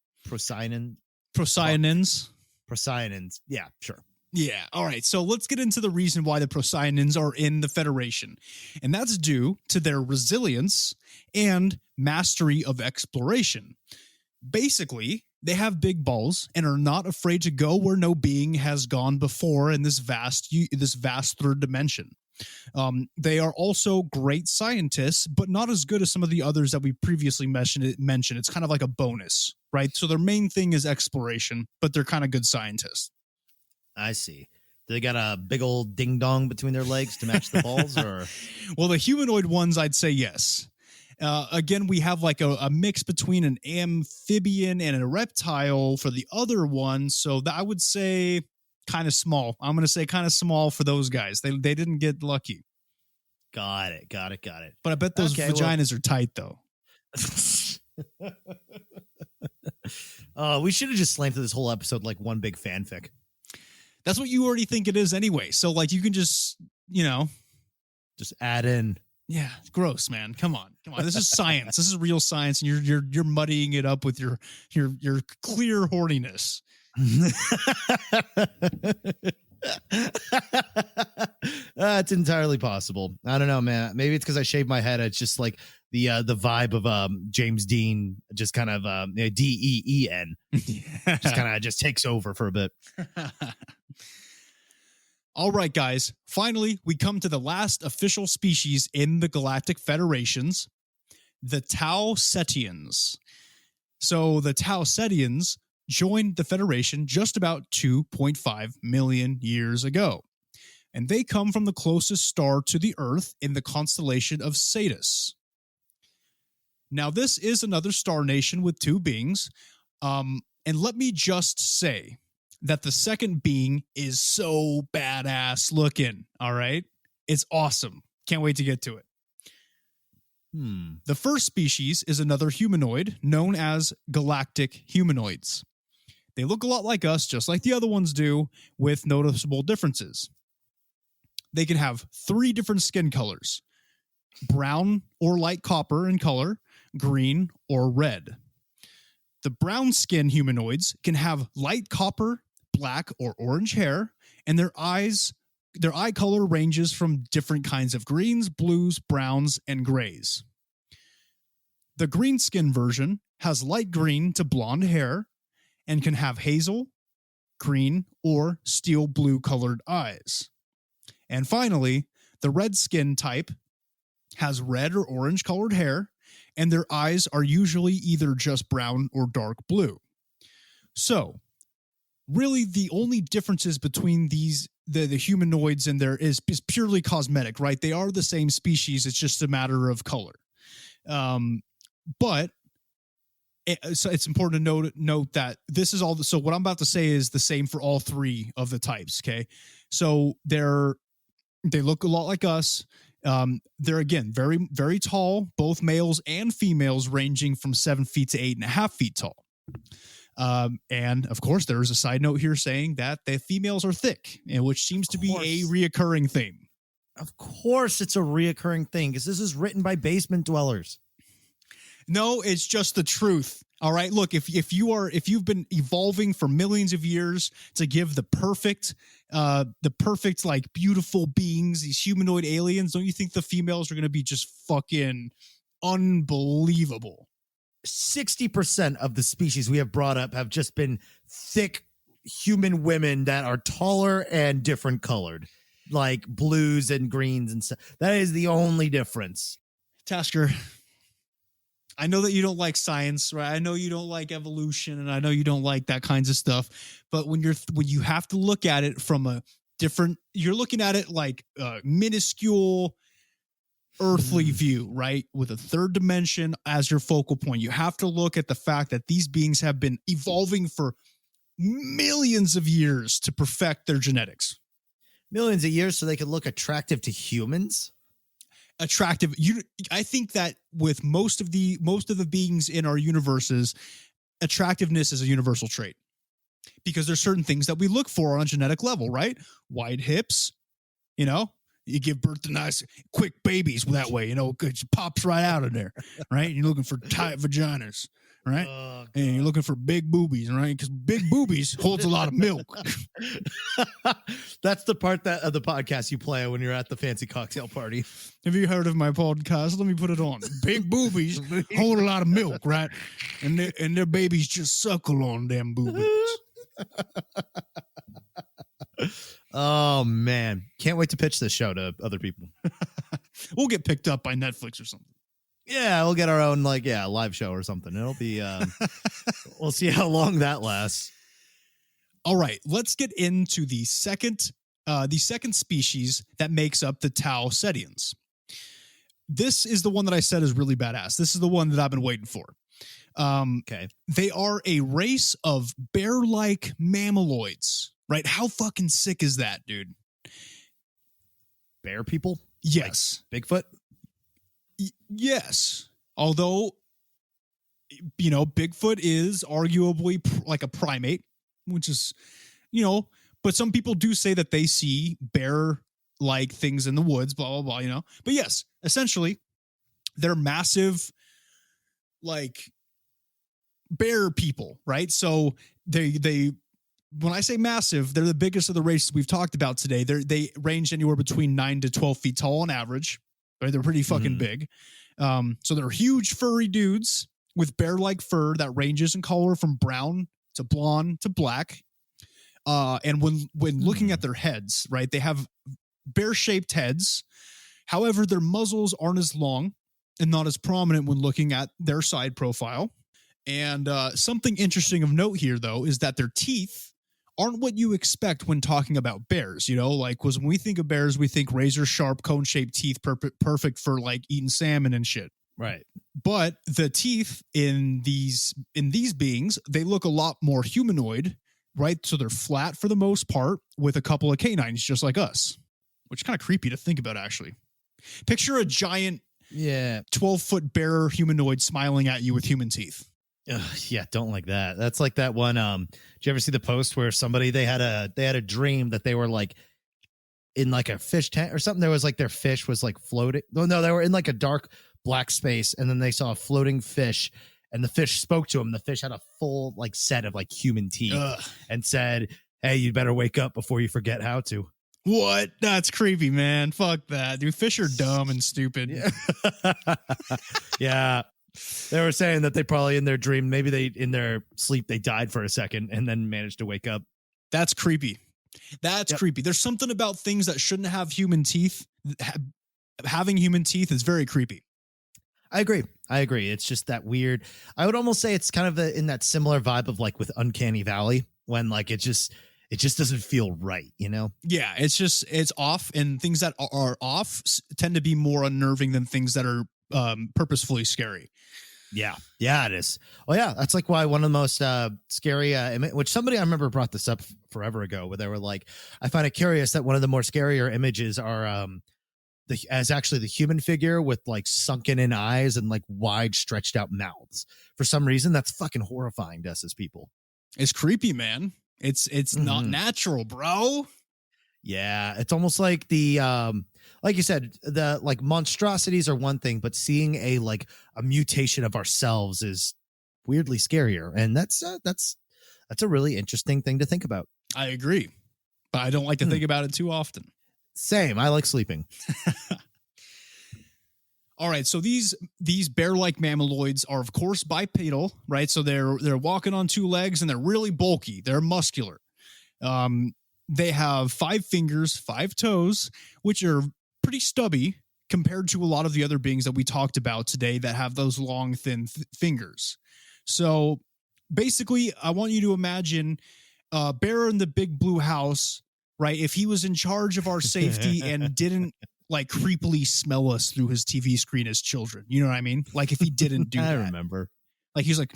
Yeah, sure. Yeah. All right. So let's get into the reason why the Pro Cyanines are in the Federation. And that's due to their resilience and mastery of exploration. Basically, they have big balls and are not afraid to go where no being has gone before in this vast third dimension. They are also great scientists, but not as good as some of the others that we previously mentioned. It's kind of like a bonus, right? So their main thing is exploration, but they're kind of good scientists. I see. Do they got a big old ding dong between their legs to match the balls, or? Well, the humanoid ones, I'd say yes. Again, we have like a mix between an amphibian and a reptile for the other one. So I would say kind of small. I'm going to say kind of small for those guys. They didn't get lucky. Got it. But I bet those vaginas are tight, though. We should have just slammed through this whole episode like one big fanfic. That's what you already think it is anyway. So like you can just, just add in. Yeah, it's gross, man. Come on. This is science. This is real science, and you're muddying it up with your clear horniness. It's entirely possible. I don't know, man. Maybe it's because I shaved my head. It's just like the vibe of James Dean, just kind of DEEN, just kind of just takes over for a bit. All right, guys. Finally, we come to the last official species in the Galactic Federations, the Tau Setians. So the Tau Setians joined the Federation just about 2.5 million years ago. And they come from the closest star to the Earth in the constellation of Cetus. Now, this is another star nation with two beings. And let me just say that the second being is so badass looking, all right? It's awesome. Can't wait to get to it. The first species is another humanoid known as Galactic Humanoids. They look a lot like us, just like the other ones do, with noticeable differences. They can have 3 different skin colors: brown or light copper in color, green or red. The brown skin humanoids can have light copper, black or orange hair, and their eye color ranges from different kinds of greens, blues, browns, and grays. The green skin version has light green to blonde hair and can have hazel, green, or steel blue colored eyes. And finally, the red skin type has red or orange colored hair, and their eyes are usually either just brown or dark blue. So, really, the only differences between the humanoids and there is purely cosmetic, right? They are the same species. It's just a matter of color. But so it's important to note that this is all. So what I'm about to say is the same for all 3 of the types. Okay, so they look a lot like us. They're again very, very tall, both males and females, ranging from 7 feet to 8.5 feet tall. And of course, there is a side note here saying that the females are thick, and which seems to be a reoccurring theme. Of course, it's a reoccurring thing because this is written by basement dwellers. No, it's just the truth. All right. Look, if you've been evolving for millions of years to give the perfect like beautiful beings, these humanoid aliens, don't you think the females are going to be just fucking unbelievable? 60% of the species we have brought up have just been thick human women that are taller and different colored, like blues and greens and stuff. That is the only difference. Tasker, I know that you don't like science, right? I know you don't like evolution, and I know you don't like that kinds of stuff. But when you have to look at it from a different, you're looking at it like a minuscule earthly view, right? With a third dimension as your focal point. You have to look at the fact that these beings have been evolving for millions of years to perfect their genetics. Millions of years so they could look attractive to humans? Attractive. I think that with most of the beings in our universes, attractiveness is a universal trait, because there's certain things that we look for on a genetic level, right? Wide hips, you give birth to nice quick babies that way, it pops right out of there, right? You're looking for tight vaginas, right? And you're looking for big boobies, right? Because big boobies holds a lot of milk. That's the part of the podcast you play when you're at the fancy cocktail party. Have you heard of my podcast? Let me put it on. Big boobies hold a lot of milk, right? And their babies just suckle on them boobies. Oh, man. Can't wait to pitch this show to other people. We'll get picked up by Netflix or something. Yeah, we'll get our own live show or something. It'll be We'll see how long that lasts. All right, let's get into the second species that makes up the Tau Setians. This is the one that I said is really badass. This is the one that I've been waiting for. Okay. They are a race of bear-like mammaloids, right? How fucking sick is that, dude? Bear people? Yes. Like Bigfoot? Yes. Although, Bigfoot is arguably like a primate, which is, but some people do say that they see bear-like things in the woods, blah, blah, blah, But yes, essentially, they're massive, like, bear people, right? So they when I say massive, they're the biggest of the races we've talked about today. They range anywhere between 9 to 12 feet tall on average. Right? They're pretty fucking big. So they're huge furry dudes with bear-like fur that ranges in color from brown to blonde to black. And when looking at their heads, right, they have bear-shaped heads. However, their muzzles aren't as long and not as prominent when looking at their side profile. And something interesting of note here, though, is that their teeth aren't what you expect when talking about bears, because when we think of bears, we think razor sharp cone-shaped teeth, perfect for like eating salmon and shit. Right. But the teeth in these beings, they look a lot more humanoid, right? So they're flat for the most part with a couple of canines, just like us, which is kind of creepy to think about, actually. Picture a giant 12-foot bear humanoid smiling at you with human teeth. Yeah, don't like that. That's like that one. Did you ever see the post where somebody they had a dream that they were like in like a fish tank or something? There was like their fish was like floating. No, they were in like a dark black space, and then they saw a floating fish, and the fish spoke to them. The fish had a full like set of like human teeth and said, "Hey, you better wake up before you forget how to." What? That's creepy, man. Fuck that, dude. Fish are dumb and stupid. Yeah. They were saying that they probably in their dream, maybe in their sleep, they died for a second and then managed to wake up. That's creepy. That's creepy. There's something about things that shouldn't have human teeth. Having human teeth is very creepy. I agree. It's just that weird. I would almost say it's kind of in that similar vibe of like with Uncanny Valley when like it just doesn't feel right, Yeah, it's off, and things that are off tend to be more unnerving than things that are purposefully scary. Yeah, it is. Oh yeah, that's like why one of the most scary which somebody I remember brought this up forever ago, where they were like, I find it curious that one of the more scarier images are actually the human figure with like sunken in eyes and like wide stretched out mouths. For some reason, that's fucking horrifying to us as people. It's creepy, man. It's not natural, bro. Yeah, it's almost like the like you said, the like monstrosities are one thing, but seeing a mutation of ourselves is weirdly scarier, and that's a really interesting thing to think about. I agree, but I don't like to think about it too often. Same. I like sleeping. All right, so these bear-like mammaloids are of course bipedal, right? So they're walking on two legs and they're really bulky. They're muscular. They have 5 fingers, 5 toes, which are pretty stubby compared to a lot of the other beings that we talked about today that have those long, thin fingers. So basically, I want you to imagine Bear in the Big Blue House, right? If he was in charge of our safety and didn't like creepily smell us through his TV screen as children. You know what I mean? Like if he didn't do that. I remember. Like he's like,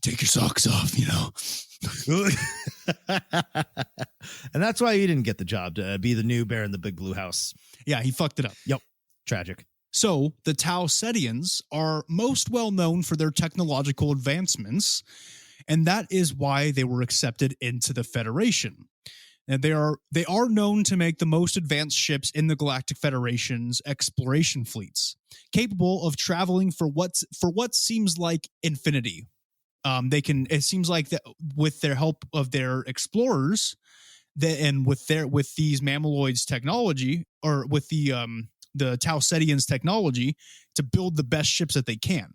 take your socks off, And that's why you didn't get the job to be the new Bear in the Big Blue House. Yeah, he fucked it up. Yep. Tragic. So the Tau Setians are most well known for their technological advancements, and that is why they were accepted into the Federation. And they are known to make the most advanced ships in the Galactic Federation's exploration fleets, capable of traveling for what seems like infinity. It seems like that with their help of their explorers, and with these mammaloids technology, or with the Tau Setians technology, to build the best ships that they can.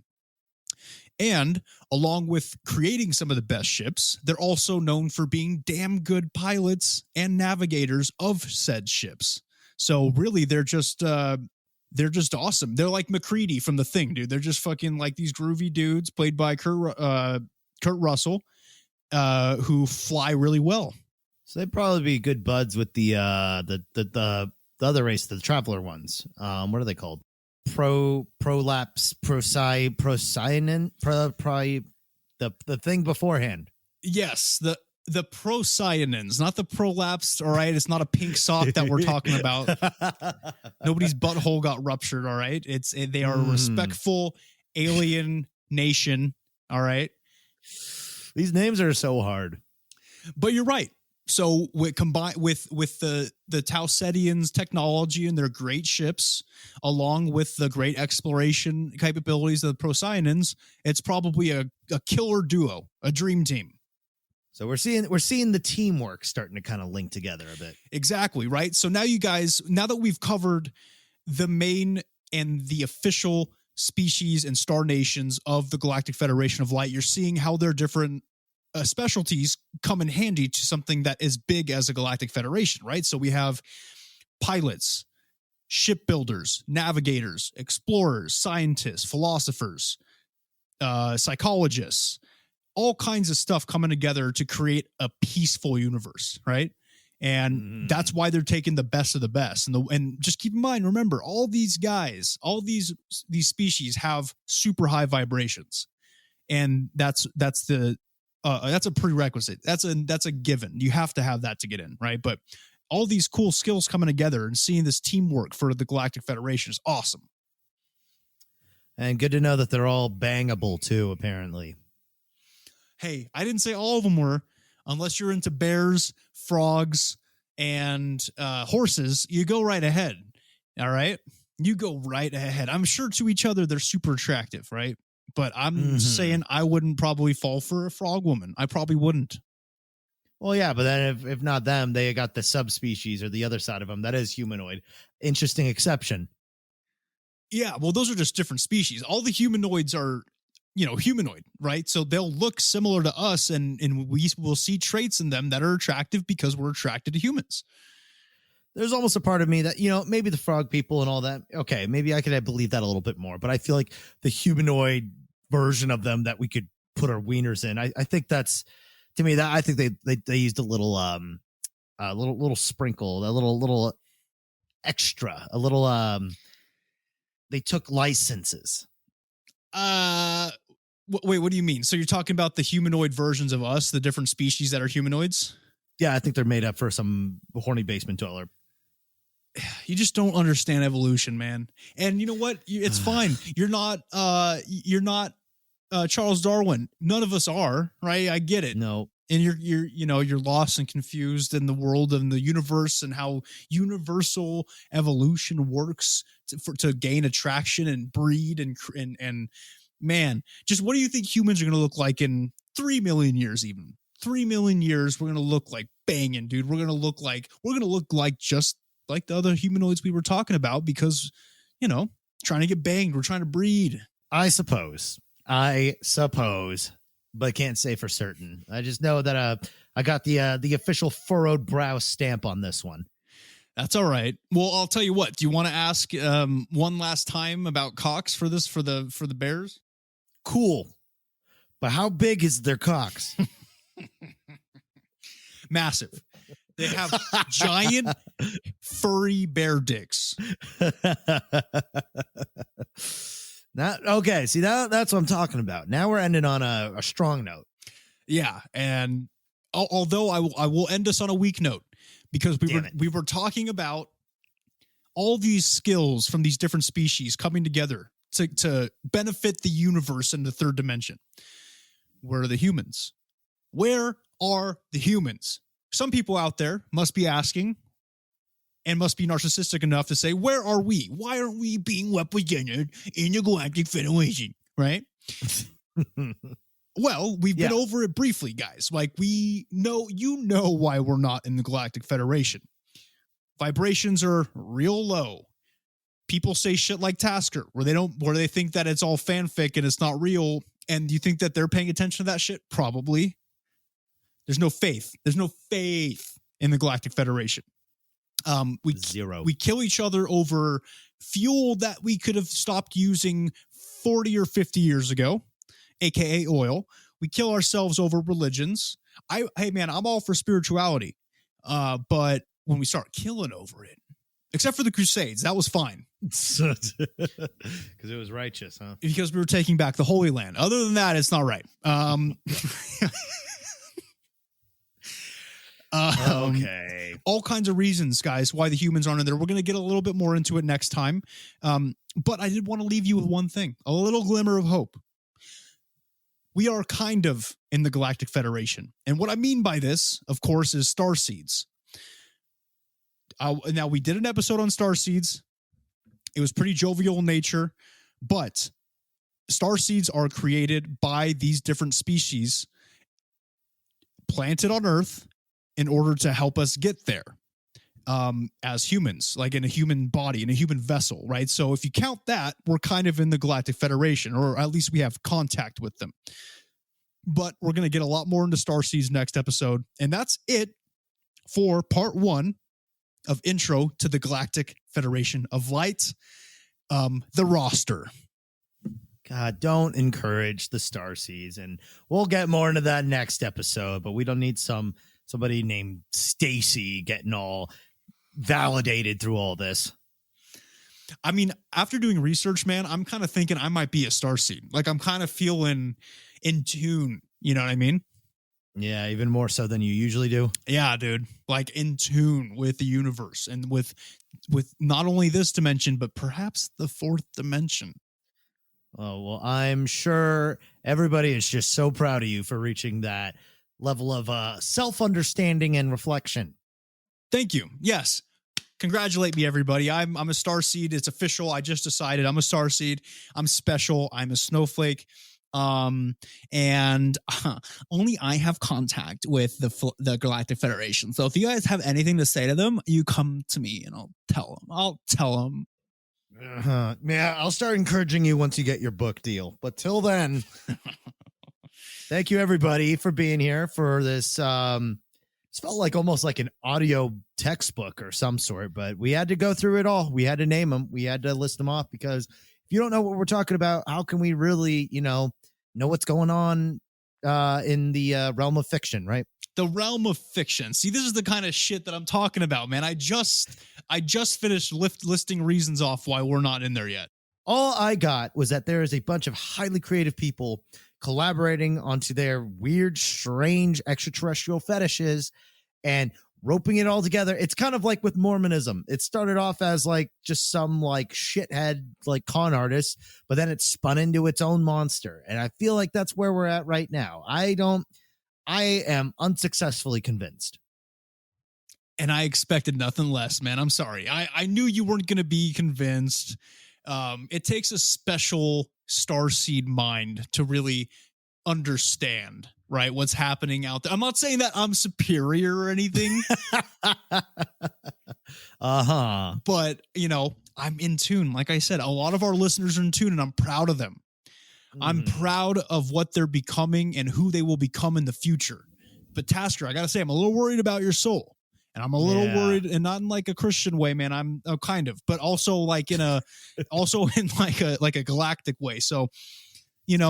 And along with creating some of the best ships, they're also known for being damn good pilots and navigators of said ships. So really, they're just they're just awesome. They're like McCready from The Thing, dude. They're just fucking like these groovy dudes played by Kurt Russell, who fly really well. So they'd probably be good buds with the other race, the traveler ones. What are they called? Pro Cyanine, the thing beforehand. Yes, the Pro Cyanines, not the prolapsed. All right, it's not a pink sock that we're talking about. Nobody's butthole got ruptured. All right, they are a respectful alien nation. All right, these names are so hard, but you're right. So combined with the Tau Setians technology and their great ships, along with the great exploration capabilities of the Pro Cyanines, it's probably a killer duo, a dream team. So we're seeing the teamwork starting to kind of link together a bit. Exactly, right? So now you guys, now that we've covered the main and the official species and star nations of the Galactic Federation of Light, you're seeing how their different specialties come in handy to something that is big as a Galactic Federation, right? So we have pilots, shipbuilders, navigators, explorers, scientists, philosophers, psychologists, all kinds of stuff coming together to create a peaceful universe, right? And that's why they're taking the best of the best. And just keep in mind, remember, all these guys, all these species have super high vibrations, and that's a prerequisite. That's a given. You have to have that to get in, right? But all these cool skills coming together and seeing this teamwork for the Galactic Federation is awesome. And good to know that they're all bangable too, apparently. Hey, I didn't say all of them were. Unless you're into bears, frogs, and horses, you go right ahead. All right? You go right ahead. I'm sure to each other they're super attractive, right? But I'm saying I wouldn't probably fall for a frog woman. I probably wouldn't. Well, yeah, but then if not them, they got the subspecies or the other side of them. That is humanoid. Interesting exception. Yeah, well, those are just different species. All the humanoids are, humanoid, right? So they'll look similar to us, and we will see traits in them that are attractive because we're attracted to humans. There's almost a part of me that, maybe the frog people and all that. Okay, maybe I could believe that a little bit more, but I feel like the humanoid version of them that we could put our wieners in. I think that's, to me, that I think they used a little sprinkle, a little extra, a little they took licenses. Wait, what do you mean? So you're talking about the humanoid versions of us, the different species that are humanoids? Yeah, I think they're made up for some horny basement dweller. You just don't understand evolution, man. And you know what? It's fine. You're not Charles Darwin. None of us are, right? I get it. No. And you're lost and confused in the world and the universe and how universal evolution works to gain attraction and breed and man, just what do you think humans are going to look like in 3 million years? Even 3 million years, we're going to look like banging, dude. We're going to look like just like the other humanoids we were talking about because, trying to get banged. We're trying to breed. I suppose, but can't say for certain. I just know that I got the official furrowed brow stamp on this one. That's all right. Well, I'll tell you what. Do you want to ask one last time about cocks for the bears? Cool. But how big is their cocks? Massive. They have giant furry bear dicks. Okay. See, that's what I'm talking about. Now we're ending on a strong note. Yeah, and although I will end us on a weak note because we were talking about all these skills from these different species coming together to benefit the universe in the third dimension. Where are the humans? Where are the humans? Some people out there must be asking and must be narcissistic enough to say, where are we? Why aren't we being represented in the Galactic Federation? Right? Well, we've been over it briefly, guys. Like we know, why we're not in the Galactic Federation. Vibrations are real low. People say shit like Tasker, where they think that it's all fanfic and it's not real. And you think that they're paying attention to that shit? Probably. There's no faith. There's no faith in the Galactic Federation. Zero. We kill each other over fuel that we could have stopped using 40 or 50 years ago, aka oil. We kill ourselves over religions. Hey man, I'm all for spirituality. But when we start killing over it, except for the Crusades, that was fine. Because it was righteous, huh? Because we were taking back the Holy Land. Other than that, it's not right. Okay. All kinds of reasons, guys, why the humans aren't in there. We're going to get a little bit more into it next time. But I did want to leave you with one thing, a little glimmer of hope. We are kind of in the Galactic Federation. And what I mean by this, of course, is Starseeds. Now, we did an episode on Starseeds. It was pretty jovial in nature, but Starseeds are created by these different species planted on Earth in order to help us get there as humans, like in a human body, in a human vessel, right? So if you count that, we're kind of in the Galactic Federation, or at least we have contact with them. But we're going to get a lot more into Starseeds next episode. And that's it for part 1 of Intro to the Galactic Federation of Light, the roster. God, don't encourage the Starseeds, and we'll get more into that next episode, but we don't need somebody named Stacy getting all validated through all this. I mean, after doing research, man, I'm kind of thinking I might be a Starseed. Like, I'm kind of feeling in tune. You know what I mean? Yeah, even more so than you usually do. Yeah, dude. Like in tune with the universe and with not only this dimension, but perhaps the 4th dimension. Oh, well, I'm sure everybody is just so proud of you for reaching that level of self-understanding and reflection. Thank you. Yes. Congratulate me, everybody. I'm a Starseed. It's official. I just decided I'm a Starseed. I'm special. I'm a snowflake. And only I have contact with the Galactic Federation. So if you guys have anything to say to them, you come to me and I'll tell them. Yeah, I'll start encouraging you once you get your book deal. But till then, thank you everybody for being here for this. It felt like almost like an audio textbook or some sort, but we had to go through it all. We had to name them. We had to list them off, because if you don't know what we're talking about, how can we really, know what's going on in the realm of fiction, right? The realm of fiction. See, this is the kind of shit that I'm talking about, man. I just finished listing reasons off why we're not in there yet. All I got was that there is a bunch of highly creative people collaborating onto their weird, strange extraterrestrial fetishes and roping it all together. It's kind of like with Mormonism. It started off as like just some like shithead like con artist, but then it spun into its own monster. And I feel like that's where we're at right now. I am unsuccessfully convinced. And I expected nothing less, man. I'm sorry. I knew you weren't going to be convinced. It takes a special starseed mind to really understand, right, what's happening out there. I'm not saying that I'm superior or anything. But, I'm in tune. Like I said, a lot of our listeners are in tune, and I'm proud of them. I'm proud of what they're becoming and who they will become in the future. But Tasker, I got to say, I'm a little worried about your soul. And I'm a little worried, and not in like a Christian way, man. I'm kind of, but also like in a galactic way. So,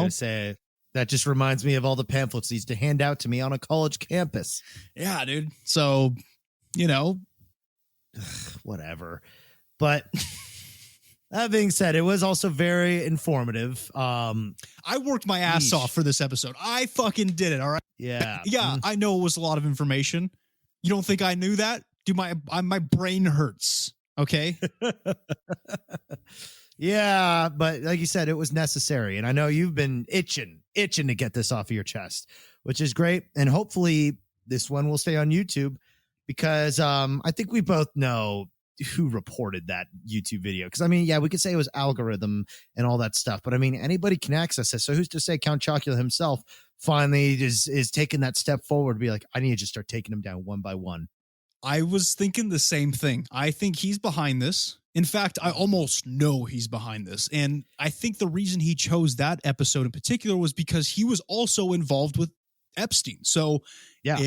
say, that just reminds me of all the pamphlets they used to hand out to me on a college campus. Yeah, dude. So, whatever. But that being said, it was also very informative. I worked my ass off for this episode. I fucking did it. All right. Yeah. Yeah. I know it was a lot of information. You don't think I knew that? Dude, my brain hurts. Okay. Yeah, but like you said, it was necessary. And I know you've been itching to get this off of your chest, which is great. And hopefully this one will stay on YouTube, because I think we both know who reported that YouTube video. Because, we could say it was algorithm and all that stuff, but anybody can access this. So who's to say Count Chocula himself finally is taking that step forward to be like, I need to start taking them down one by one. I was thinking the same thing. I think he's behind this. In fact, I almost know he's behind this. And I think the reason he chose that episode in particular was because he was also involved with Epstein. So yeah,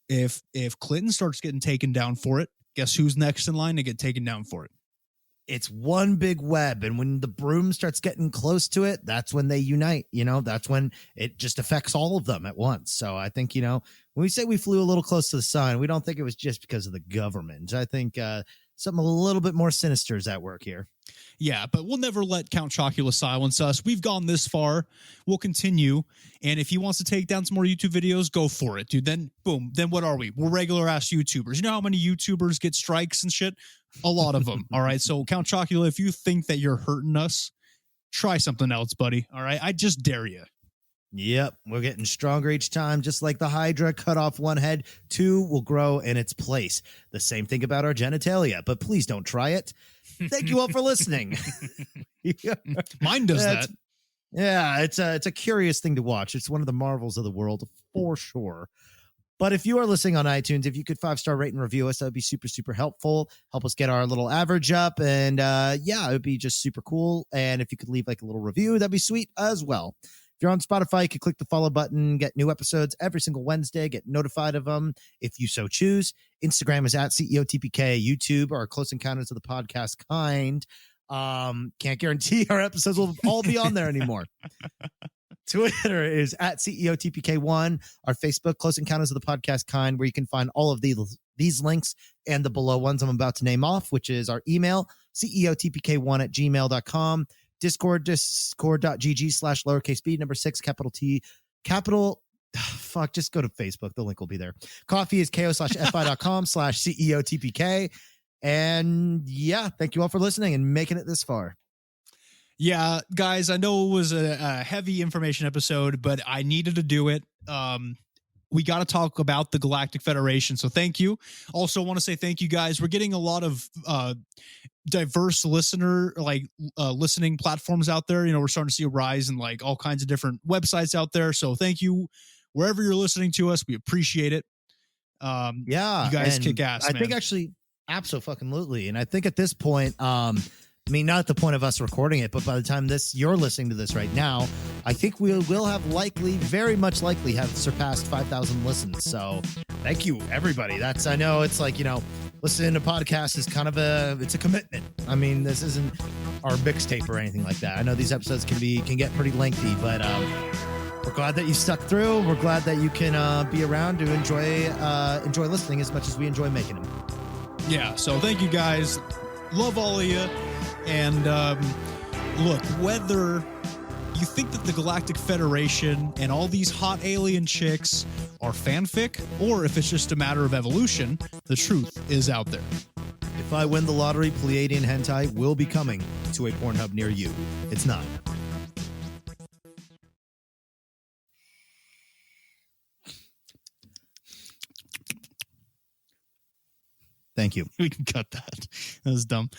if Clinton starts getting taken down for it, guess who's next in line to get taken down for it? it's one big web, and when the broom starts getting close to it, that's when they unite. That's when it just affects all of them at once. So I think, when we say we flew a little close to the sun, we don't think it was just because of the government. I think something a little bit more sinister is at work here. Yeah, but we'll never let Count Chocula silence us. We've gone this far. We'll continue. And if he wants to take down some more YouTube videos, go for it, dude. Then, boom. Then what are we? We're regular-ass YouTubers. You know how many YouTubers get strikes and shit? A lot of them, all right? So, Count Chocula, if you think that you're hurting us, try something else, buddy, all right? I just dare you. Yep, we're getting stronger each time, just like the Hydra. Cut off one head, two will grow in its place. The same thing about our genitalia, but please don't try it. Thank you all for listening. Mine does that. Yeah, it's a curious thing to watch. It's one of the marvels of the world for sure. But if you are listening on iTunes, if you could 5-star rate and review us, that would be super, super helpful. Help us get our little average up. And it would be just super cool. And if you could leave like a little review, that'd be sweet as well. If you're on Spotify, you can click the follow button, get new episodes every single Wednesday, get notified of them if you so choose. Instagram is at CEOTPK, YouTube are Close Encounters of the Podcast Kind. Can't guarantee our episodes will all be on there anymore. Twitter is at CEOTPK1, our Facebook, Close Encounters of the Podcast Kind, where you can find all of these links and the below ones I'm about to name off, which is our email, ceotpk1@gmail.com. Discord, discord.gg/lowercase b, number 6, capital T, capital, fuck, just go to Facebook. The link will be there. Coffee is ko/fi.com/CEOTPK. And yeah, thank you all for listening and making it this far. Yeah, guys, I know it was a heavy information episode, but I needed to do it. We got to talk about the Galactic Federation, so thank you. Also, want to say thank you, guys. We're getting a lot of diverse listening platforms out there. We're starting to see a rise in like all kinds of different websites out there. So thank you wherever you're listening to us. We appreciate it. You guys kick ass. I think actually, absolutely. And I think at this point, not at the point of us recording it, but by the time you're listening to this right now, I think we will have very much likely have surpassed 5,000 listens. So thank you, everybody. I know it's like, listening to podcasts is kind of it's a commitment. I mean, this isn't our mixtape or anything like that. I know these episodes can get pretty lengthy, but we're glad that you stuck through. We're glad that you can be around to enjoy listening as much as we enjoy making them. Yeah. So thank you, guys. Love all of you. And look, whether you think that the Galactic Federation and all these hot alien chicks are fanfic, or if it's just a matter of evolution, the truth is out there. If I win the lottery, Pleiadian hentai will be coming to a Pornhub near you. It's not. Thank you. We can cut that. That was dumb.